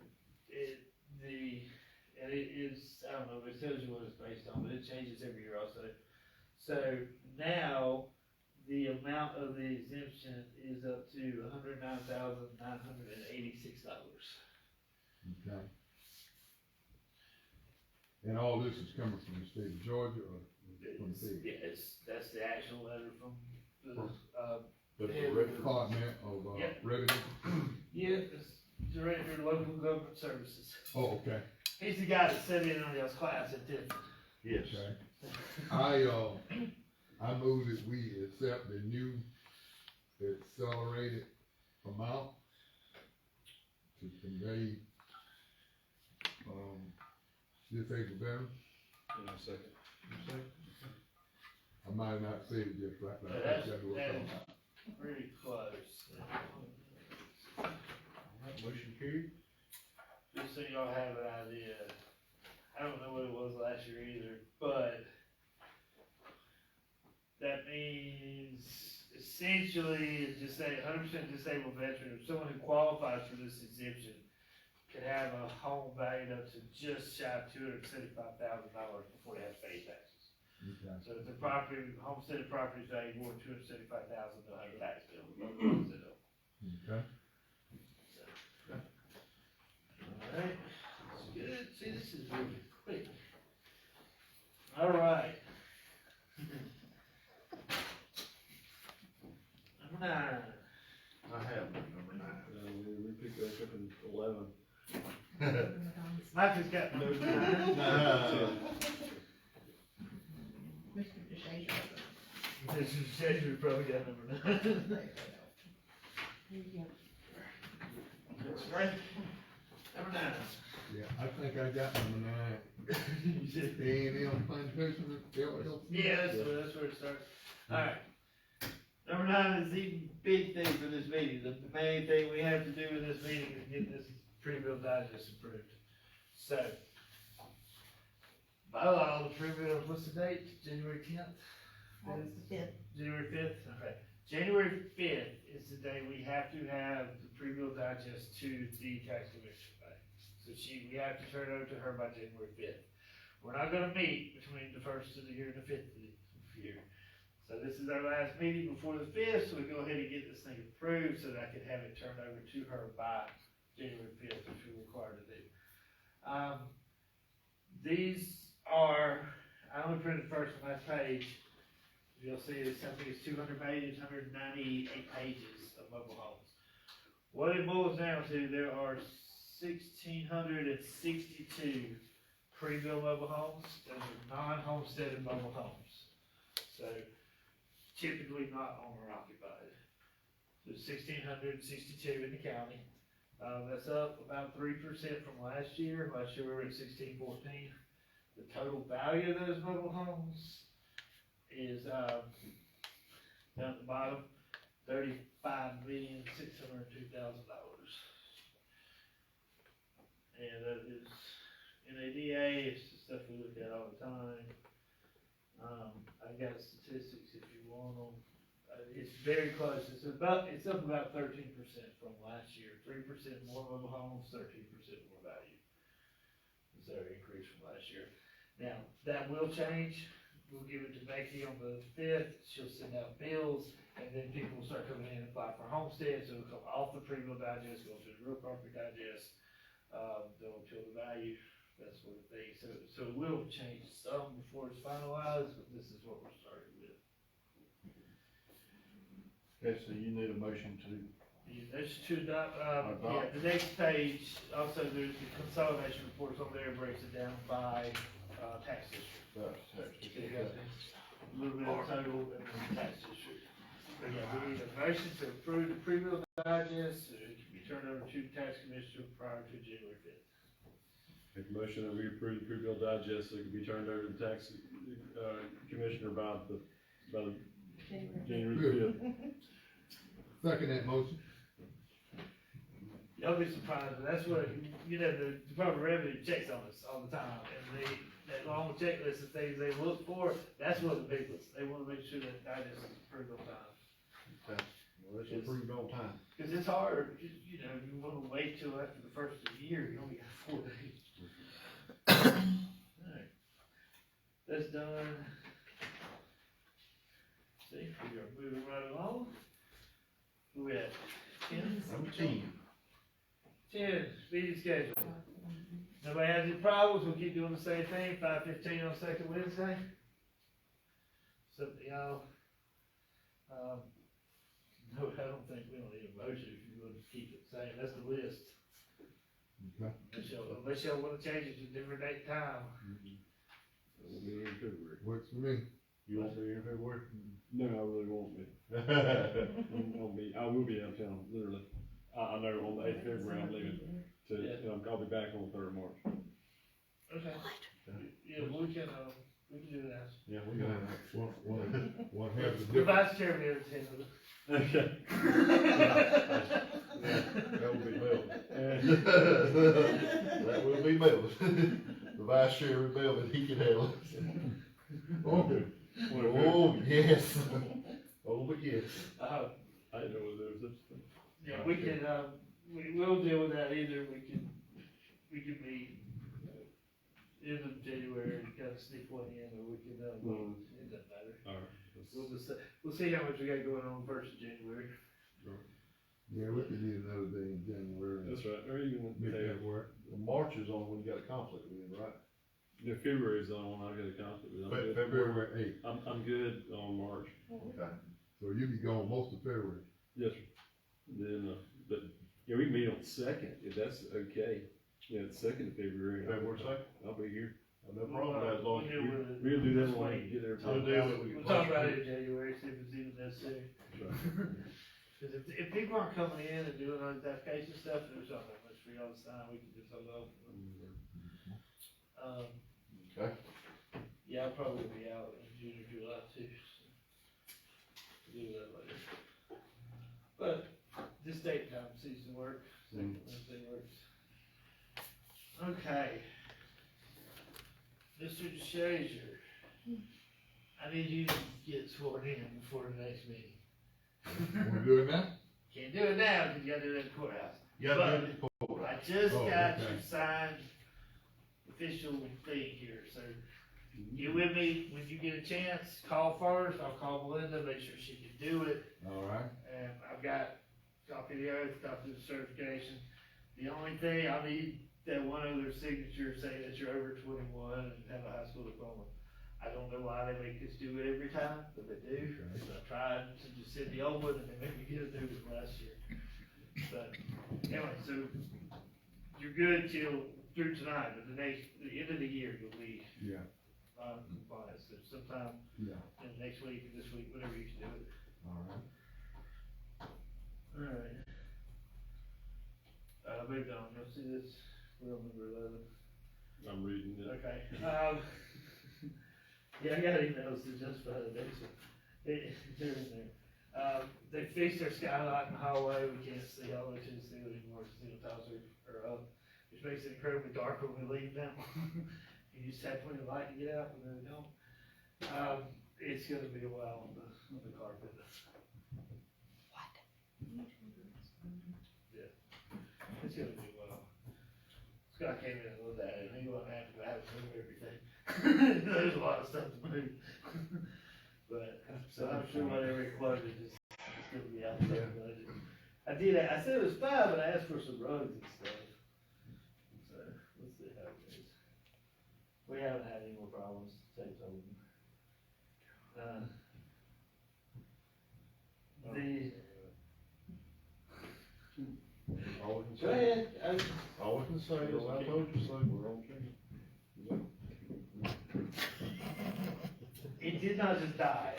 it is, I don't know, it tells you what it's based on, but it changes every year also. So now, the amount of the exemption is up to $109,986. Okay. And all this is coming from the state of Georgia or from the state? Yes, that's the actual letter from the, But Yeah. the record, Department of, Yeah. Revenue? yeah, it's Director of Local Government Services. Oh, okay, He's the guy that sat in on y'all's class at Tiffin. yes. okay. I move that we accept the new accelerated amount to convey, disabled veterans. And a second. I might not say it just right, but I Yeah, think that's what I'm talking about. Pretty close. Alright, motion carried. Just so y'all have an idea, I don't know what it was last year either, but that means essentially, just say 100% disabled veteran, if someone who qualifies for this exemption could have a home valued up to just shy of $275,000 before they have to pay taxes. Okay. So if the property, homesteaded property is valued more than $275,000, they'll have a tax bill. Okay. Alright, that's good, see, this is moving quick. Alright. Number 9. I have number 9. We picked that up in 11. Mike has got number 9. Mr. DeShazer. Mr. Treasurer probably got number 9. There you go. That's right. Number 9. Yeah, I think I got number 9. You said- A&M Fund President, health. Yeah, that's where it starts. Alright. Number 9 is the big thing for this meeting. The main thing we have to do in this meeting is get this pre-bill digest approved. So, by law, the pre-bill, what's the date? January 10th? August the 5th. January 5th? Okay. January 5th is the day we have to have the pre-bill digest to the tax commission by. So we have to turn it over to her by January 5th. We're not gonna meet between the 1st of the year and the 5th of the year. So this is our last meeting before the 5th, so we go ahead and get this thing approved so that I can have it turned over to her by January 5th, which we're required to do. These are, I only printed the first and last page. You'll see it's something that's 200 pages, 198 pages of mobile homes. What it boils down to, there are 1,662 pre-built mobile homes. Those are non-homesteaded mobile homes. So typically not owner occupied. So 1,662 in the county. That's up about 3% from last year. Last year we were at 1,614. The total value of those mobile homes is down at the bottom, $35,602,000. And that is NADA, it's the stuff we look at all the time. I got statistics if you want them. It's very close, it's up about 13% from last year, 3% more mobile homes, 13% more value. Is their increase from last year. Now, that will change, we'll give it to Becky on the 5th, she'll send out bills, and then people will start coming in and apply for homesteads, so it'll come off the pre-bill digest, go to the real property digest, they'll appeal the value, that sort of thing, so it will change some before it's finalized, but this is what we're starting with. Okay, so you need a motion to, There's two, yeah, the next page, also there's the consolidation reports on there, breaks it down by, tax district. tax. So you got a little bit of total and then tax district. But yeah, we need a motion to approve the pre-bill digest, so it can be turned over to the tax commissioner prior to January 5th. Make a motion that we approve the pre-bill digest, so it can be turned over to the tax, commissioner by the January 5th. Second that motion. Y'all be surprised, but that's what, you know, the Department of Revenue checks on us all the time, and that long checklist of things they look for, that's one of the big ones. They wanna make sure that digest is approved on time. Okay, well, it's approved on time. Cause it's hard, you know, you wanna wait till after the first of the year, you only got 4 days. Alright, that's done. See, we are moving right along. Who we at? 10? Number 10. 10, meeting schedule. Nobody has any problems, we'll keep doing the same thing, 5:15 on second Wednesday. Something y'all, no, I don't think we don't need a motion if you want to keep it the same, that's the list. Okay. Unless y'all wanna change it to a different date and time. We'll be here in February. Works for me. You want me here in February? No, I really won't be. I will be out of town, literally. I know on the 8th of February I'm leaving I'll be back on the 3rd of March. Okay. Yeah, we can do that. Yeah, we got it. One half of the The difference. vice chairman is handling Okay. That will be Melvin. That will be Melvin. The vice chairman Melvin, he can handle it. Okay. Oh, yes. Oh, but yes. I didn't know what there was such a thing. Yeah, we can, we will deal with that either, we can meet end of January, kind of sneak one in, or we can, it doesn't matter. Alright. We'll see how much we got going on first of January. Yeah, we could use another day in January. That's right, or even, Make that work. March is on when you got a conflict with him, right? yeah, February is the only one I got a conflict with. I'm good. February 8th. I'm good on March. Okay. So you be gone most of February. Yes, sir. Then, but, yeah, we can meet on the 2nd, if that's okay. Yeah, the 2nd of February. February 2nd? I'll be here. No problem, as long as you. We'll do that when we get there. We'll do it. We'll talk about it in January, see if it's even necessary. Cause if people aren't coming in and doing all this application stuff, there's not that much for y'all to sign, we can just hold off. Okay. Yeah, I'll probably be out in June or July too, so we'll do that later. But this date time seems to work, second Wednesday works. Okay. Mr. DeShazier, I need you to get sworn in before the next meeting. Wanna do it now? Can't do it now, cause you gotta do it at the courthouse. You gotta do it at the court. I just Oh, got okay. your signed official thing here, so get with me when you get a chance, call first, I'll call Melinda, make sure she can do it. Alright. And I've got copy of the oath, copy of the certification. The only thing, I'll need that one other signature saying that you're over 21 and have a high school diploma. I don't know why they make us do it every time, but they do. Okay. So I tried to just send the old one and they made me get a new one last year. But anyway, so you're good through tonight, but the end of the year you'll be Yeah. compliant. So sometime Yeah. in next week or this week, whenever you can do it. Alright. Alright. Moved on, you'll see this, we're on number 11. I'm reading it. Okay, yeah, I got emails to justify the next one. They're in there. They fixed their skylight in the hallway, we can't see all the way to the ceiling anymore, single tiles are up, which makes it incredibly dark when we leave now. You just have plenty of light to get out, but then we don't. It's gonna be a while on the carpet. Yeah, it's gonna be a while. Scott came in and looked at it, and he wasn't happy to have to move everything. There's a lot of stuff to move. But, so I'm sure whatever it quoted is gonna be outside the budget. I said it was fine, but I asked for some rugs and stuff. So, let's see how it goes. We haven't had any more problems, Tate told me. All we can Go say, ahead. all we can say is, I told you so, we're on camera. It did not just die,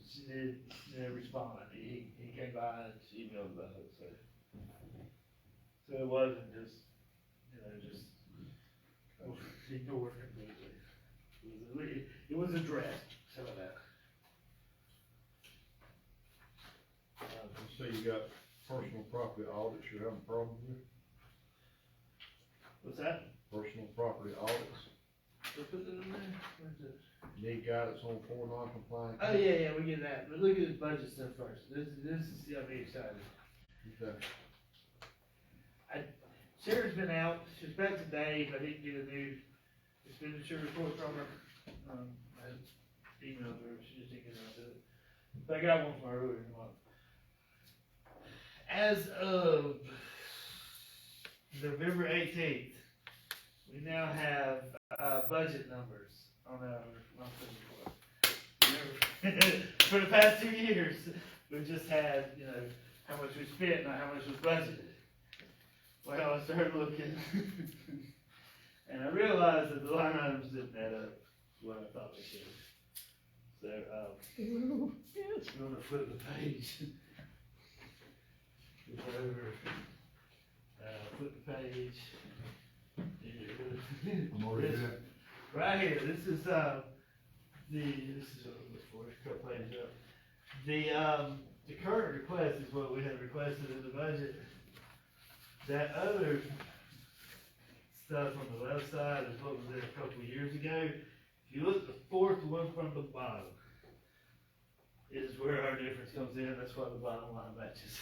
she didn't respond, he came by and she emailed about it, so. So it wasn't just, ignored completely. It was addressed, some of that. So you got personal property audits you're having a problem with? What's that? Personal property audits, Put it in there? Where's it? need guidance on 4 non-compliant. Oh, yeah, we get that, but look at this budget stuff first, this is gonna be exciting. Okay. Sarah's been out, she's back today, I didn't get a new expenditure report from her. I emailed her, she just didn't get around to it. But I got one from her earlier in the month. As of November 18th, we now have, budget numbers on our monthly report. For the past 2 years, we've just had, how much we spent, not how much was budgeted. Well, I started looking, and I realized that the line items didn't add up to what I thought they should. So, I'm gonna flip the page. Flip over, flip the page. I'm already This- there. Right here, this is what I'm looking for, a couple pages up. The current request is what we had requested in the budget. That other stuff on the left side is what was there a couple of years ago. If you look, the fourth one from the bottom is where our difference comes in, that's why the bottom line matches.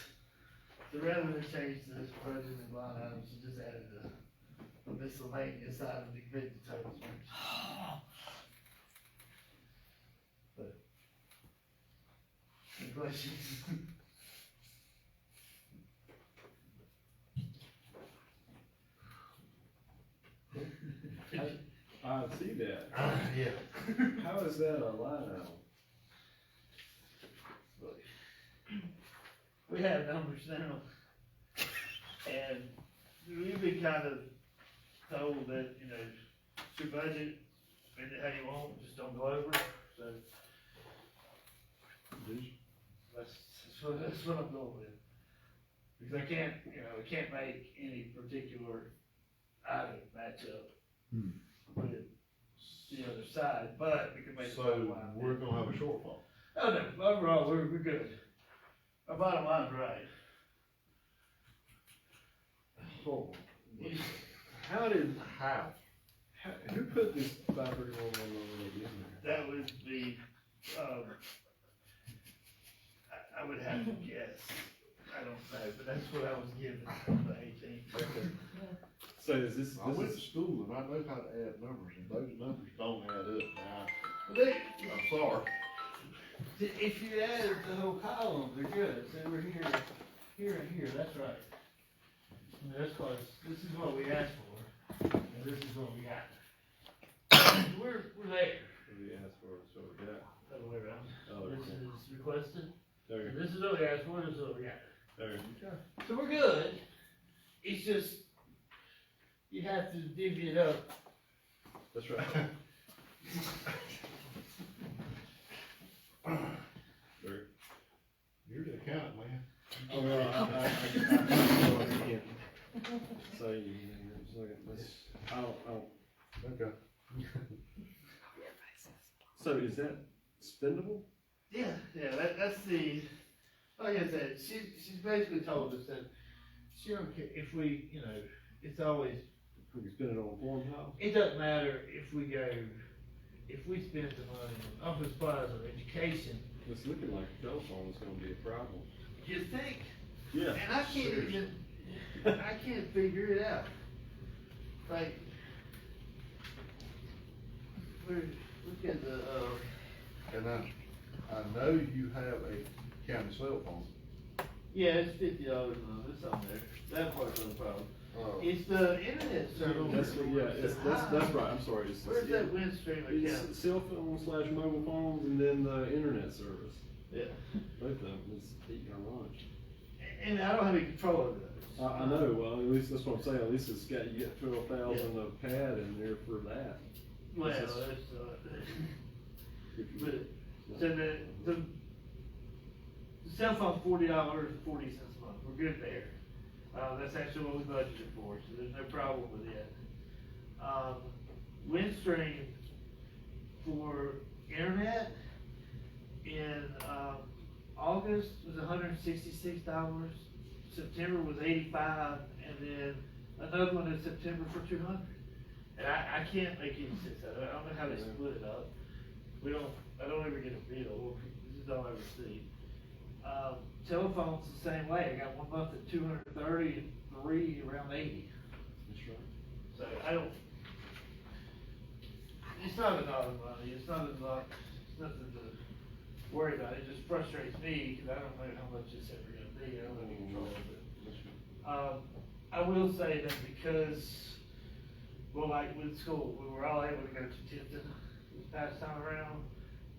So rather than change the budget and line items, we just added the miscellaneous item to make the totals match. But, any questions? I see that. Yeah. How is that a line item? We have numbers now, and we've been kind of told that, it's your budget, spend it how you want, just don't go over it, so. That's what I'm going with. Because I can't, we can't make any particular item match up with the other side, but we can make the bottom So line. we're gonna have a shortfall. Oh, no, overall, we're good. Our bottom line's right. How? Who put this 531 in there? That would be, I would have to guess. I don't know, but that's what I was given on the 18th. Okay. So is this, I went to school and I know how to add numbers, and those numbers don't add up now. I'm sorry. If you add the whole column, they're good. So we're here and here, that's right. That's close. This is what we asked for, and this is what we got. We're there. What do you ask for? So we got. Other way around. Oh, This okay. is requested, There, and this is what we asked for, this is what we got. there. So we're good. It's just, you have to divvy it up. That's right. There. You're the accountant, man. Oh, well, I can't say anything, it's like, I don't. Okay. So is that spendable? Yeah, that's the, like I said, she's basically told us that she don't care if we, it's always, We can spend it on form house. it doesn't matter if we spend the money on office supplies or education, It's looking like the telephone is gonna be a problem. you think, Yeah. and I can't figure it out. Like, look at the, And I know you have a county cell phone. yeah, it's $50 a month, it's on there, that part's not a problem. Uh, It's the internet service. That's right, I'm sorry. Where's that Windstream account? It's cell phone slash mobile phones and then the internet service. Yeah, Both of them is eating our lunch. and I don't have any control over those. I know, well, at least that's what I'm saying, at least you get 12,000 of pad in there for that. Well, This is- it's, If you- but, so the cell phone's $40.40 a month, we're good there. That's actually what we budgeted for, so there's no problem with it. Windstream for internet in, August was $166, September was $85, and then another one in September for $200. And I can't make any sense of it, I don't know how they split it up. I don't ever get a bill, this is all I ever see. Telephone's the same way, I got one month at 230 and three around 80. That's right. So it's not a lot of money, it's nothing to worry about, it just frustrates me, cause I don't know how much it's ever gonna be, I don't have any control of it. I will say that because, well, like with school, we were all able to go to Tipton this past time around,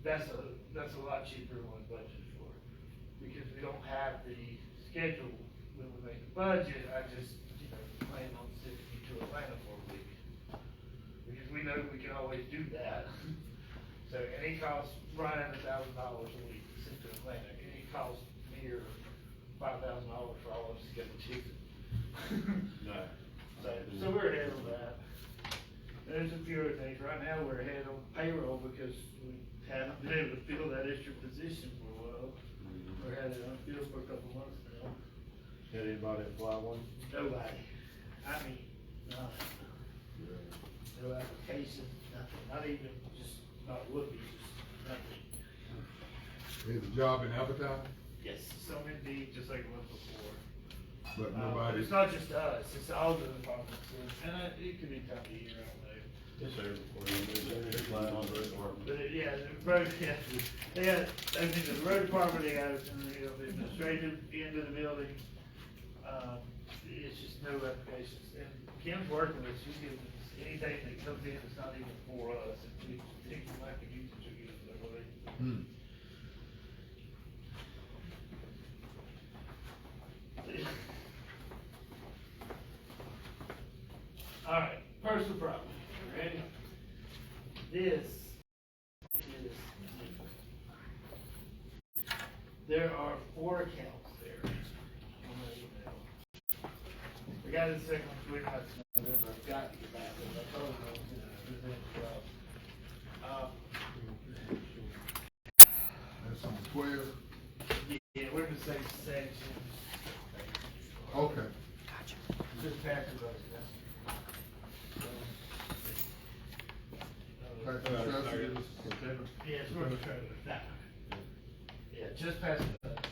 that's a lot cheaper than what we budgeted for. Because we don't have the schedule when we make the budget, I just, plan on sending you to Atlanta for a week. Because we know we can always do that. So, and it costs Brian $1,000 a week to send to Atlanta, and it costs me or $5,000 for all of us to get the ticket. No. So we're ahead on that. There's a few other things, right now we're ahead on payroll because we haven't been able to fill that extra position for a while. We're had it unfilled for a couple months now. Had anybody apply one? Nobody, I mean, none. No application, nothing, not even, just not looking, just nothing. Is the job been advertised? Yes, so Indeed, just like it was before. But But nobody, it's not just us, it's all the departments, and it could be time of year, I don't know. Yes, sir. But the road, I mean, the road department, they got it, and the administrative end of the building, it's just no applications. And Kim's working with us, she's giving us anything that comes in that's not even for us, and we think we might could use it to get it that way. All right, personal property, ready? This is, there are 4 accounts there on the email. We got the second one, we got November, I've got to get back to it, I told them I was gonna present it up. that's on 12, Yeah, we're in the same section. okay. Just pass it, buddy. Tax assessors, Yeah, it's for the trailer, that one. Yeah, just pass it, buddy, stuff.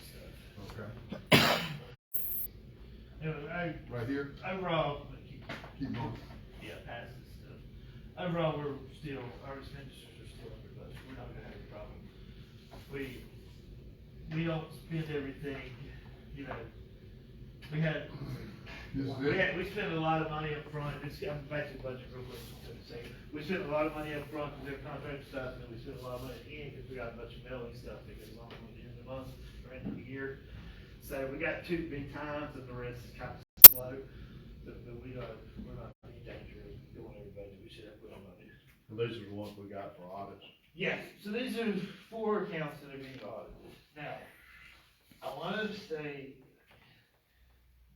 okay. Right here, Overall, keep going. yeah, pass this stuff. Overall, our expenditures are still under budget, we're not gonna have a problem. We don't spend everything, we had, This is it? we spent a lot of money up front. I'm back to the budget real quick, just to say, we spent a lot of money up front with their contract stuff, and then we spent a lot of money in, because we got a bunch of mailing stuff that goes on at the end of the month, or end of the year. So we got 2 big times, and the rest is kind of slow, but we're not in danger of going over budget, we should have put on money. And these are the ones we got for audits. Yeah, so these are 4 accounts that are being audited. Now, I wanted to say,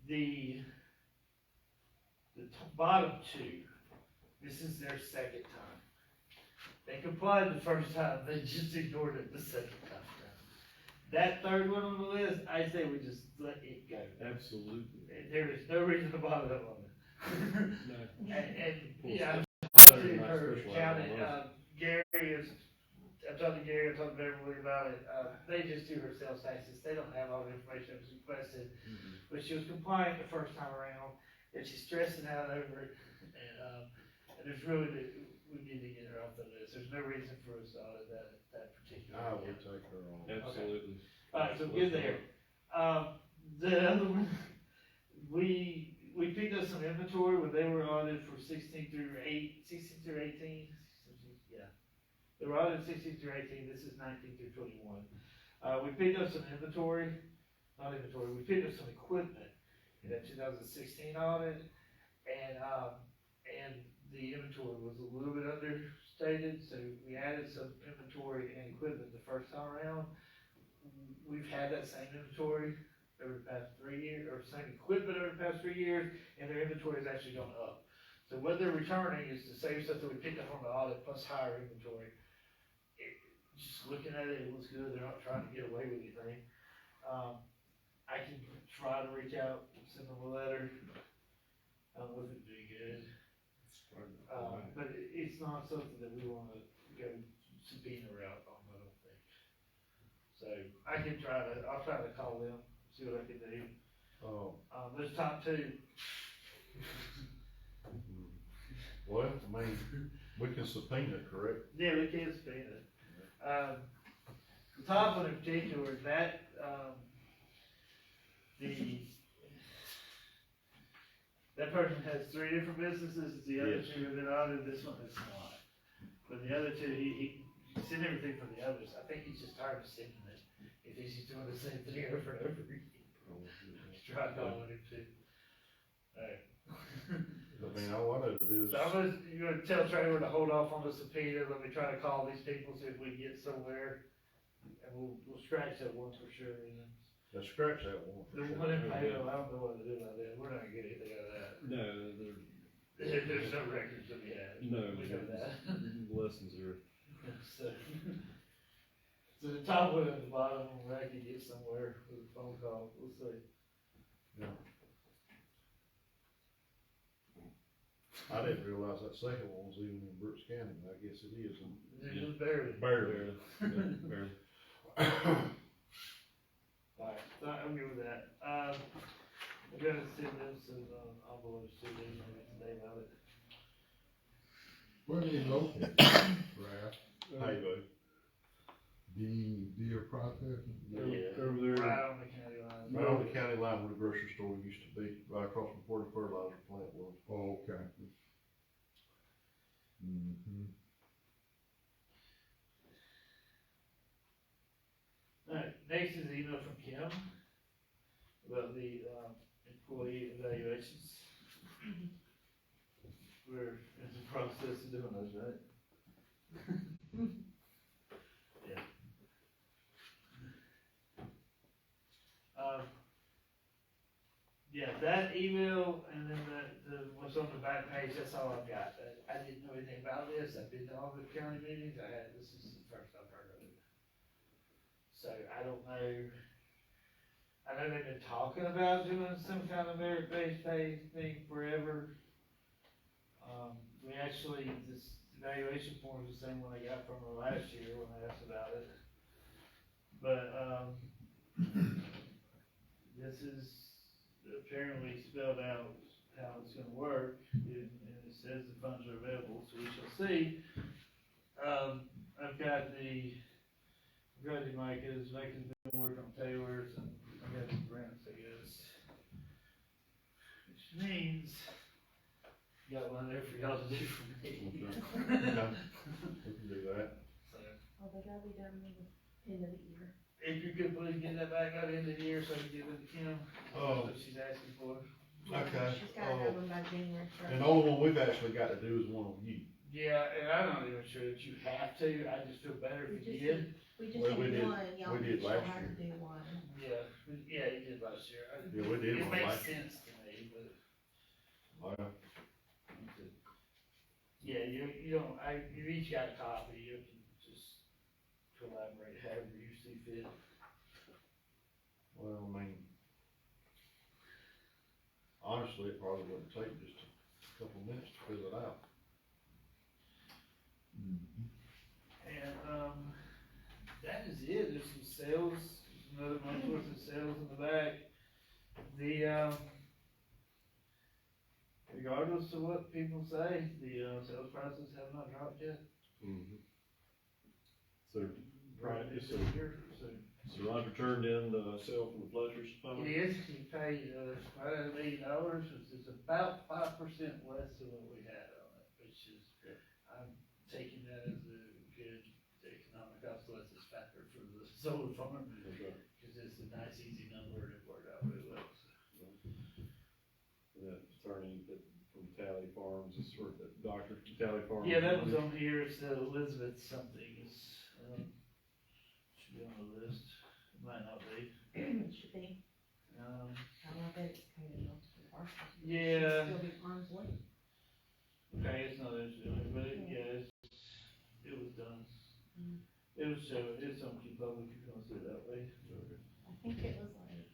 the bottom 2, this is their second time. They complied the first time, they just ignored it the second time around. That third one on the list, I say we just let it go. Absolutely. There is no reason to bother them on it. No. And, Cool. yeah, Better to not her specialize county, on those. Gary is, I talked to Gary, I talked to Beverly about it, they just do her sales taxes, they don't have all the information that was requested. But she was compliant the first time around, and she's stressing out over it, and there's really, we need to get her off the list, there's no reason for us to audit that particular. I would account. take her on. Absolutely. Alright, so good there. The other one, we picked up some inventory when they were audited for 16 through 18. Yeah. They were audited 16 through 18, this is 19 through 21. We picked up some inventory, we picked up some equipment in that 2016 audit, and the inventory was a little bit understated, so we added some inventory and equipment the first time around. We've had that same inventory over the past 3 years, or same equipment over the past 3 years, and their inventory has actually gone up. So what they're returning is the same stuff that we picked up on the audit plus higher inventory. Just looking at it, it looks good, they're not trying to get away with anything. I can try to reach out, send them a letter, I don't know if it'd be good. But it's not something that we wanna go subpoena route on, I don't think. So I can I'll try to call them, see what I can do. Those top two, Well, I mean, we can subpoena, correct? yeah, we can subpoena. The top one in particular, that, that person has 3 different businesses, the other Yes. 2 have been audited, this one is not. But the other 2, he sent everything for the others, I think he's just tired of sending it, if he's just doing the same thing over and over again. Just try calling him too. Alright. I mean, all I know to do is, So you're gonna tell Trevor to hold off on the subpoena, let me try to call these people, see if we can get somewhere, and we'll scratch that one for sure, and then. let's scratch that one. for The sure. one in Palo, I don't know what to do about that, we're not gonna get anything out of that. No, There's no records to be had. no, We know that. less than zero. So the top one and the bottom one, I could get somewhere with a phone call, we'll see. Yeah. I didn't realize that second one was even in Brooks County, but I guess it is. It's just barely. Barely. Barely. Alright, so I'm good with that. I'm gonna send them some, envelopes to them today about it. Where they located, Ralph? Hey, buddy. Deer processing? Over there. Right on the county line. Right on the county line where the grocery store used to be, right across from where the fertilizer plant was. Oh, okay. Mm-hmm. Alright, next is an email from Kim about the, employee evaluations. We're in the process of doing those, right? Yeah. Yeah, that email and then what's on the back page, that's all I've got. I didn't know anything about this, I've been to all the county meetings, this is the first I've heard of it. So I don't know, I know they've been talking about doing some kind of merit-based pay thing forever. We actually, this evaluation form is the same one I got from her last year when I asked about it. But, this is apparently spelled out how it's gonna work, and it says the funds are available, so we shall see. I've got the Micah's, Micah's been working on Taylor's, and I've got the grants, I guess. Which means, got one there for y'all to do for me. Okay. Yeah, we can do that. So, Oh, they gotta be done by the end of the year. if you could please get that back out in the year so I can give it to Kim, that's what she's asking for. Okay. She's gotta have them by January first. And the only one we've actually got to do is one on you. Yeah, and I'm not even sure that you have to, I just feel better if you did. We just Well, we did did- one, y'all we did she'll last have to year. do one. Yeah, you did last year. Yeah, we did It one makes last year. sense to me, but, Yeah. yeah, you don't, you each got a copy, you can just collaborate however you see fit. Well, I mean, honestly, it probably wouldn't take just a couple minutes to fill it out. And, that is it, there's some sales, there's another month's worth of sales in the back. The, regardless of what people say, the, sales prices have not dropped yet. So, right, It's so, a year, so. so Roger turned in the sale from the Fletchers It finally? is, he paid, right at $1 million, which is about 5% less than what we had on it, which is, I'm taking that as a good economic obsolescence factor for the solar farm. Okay. Cause it's a nice, easy number and it worked out really well, so. That attorney from Tally Farms, or the doctor from Tally Farms. Yeah, that was on here, it's Elizabeth something, it's, should be on the list, it might not be. It should be, Um, I don't know if it's coming off the parcel. Yeah. Still be arm's length. okay, it's not interesting, but it, yeah, it was done. Mm. It was, it's on Key Public, if you wanna see it that way. I think it was like,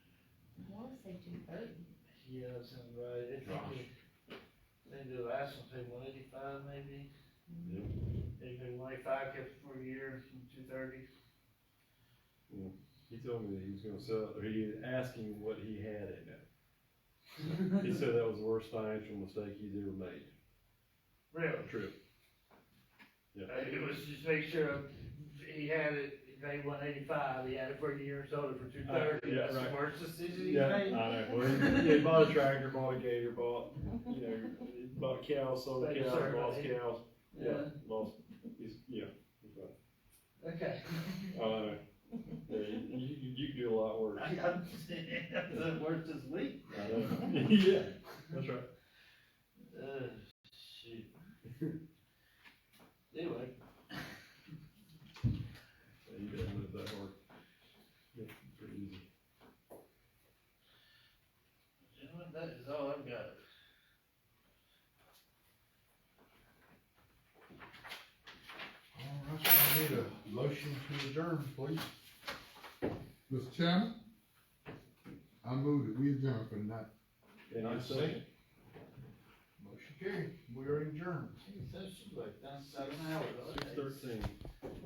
I wanna say 230. Yeah, that sounds right, I think the last one paid 185 maybe. Yep. They paid 185, kept it for a year, 230. He told me that he was gonna sell, or he asked him what he had in it. He said that was the worst financial mistake he's ever made. Really? Trip. Yeah. It was just make sure he had it, he paid 185, he had it for a year, sold it for 230. Yeah, That's right. the worst decision he Yeah, made. I know, well, he bought a tractor, bought a gator, bought, you know, he bought a cow, sold a Thank you, cow, sir. lost cows. Yeah. Lost, he's right. Okay. Oh, I know. Yeah, you can do a lot worse. I'm the worst this week. I know. Yeah, that's right. Shoot. Anyway, Yeah, you didn't live that hard. Yeah, pretty easy. gentlemen, that is all I've got. All right, so I need a motion to adjourn, please. Mr. Chairman, I move that we adjourn for the night. And I say, Motion carried, we are adjourned. Geez, that should like done 7 hours. 6:13.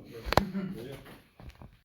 Yeah.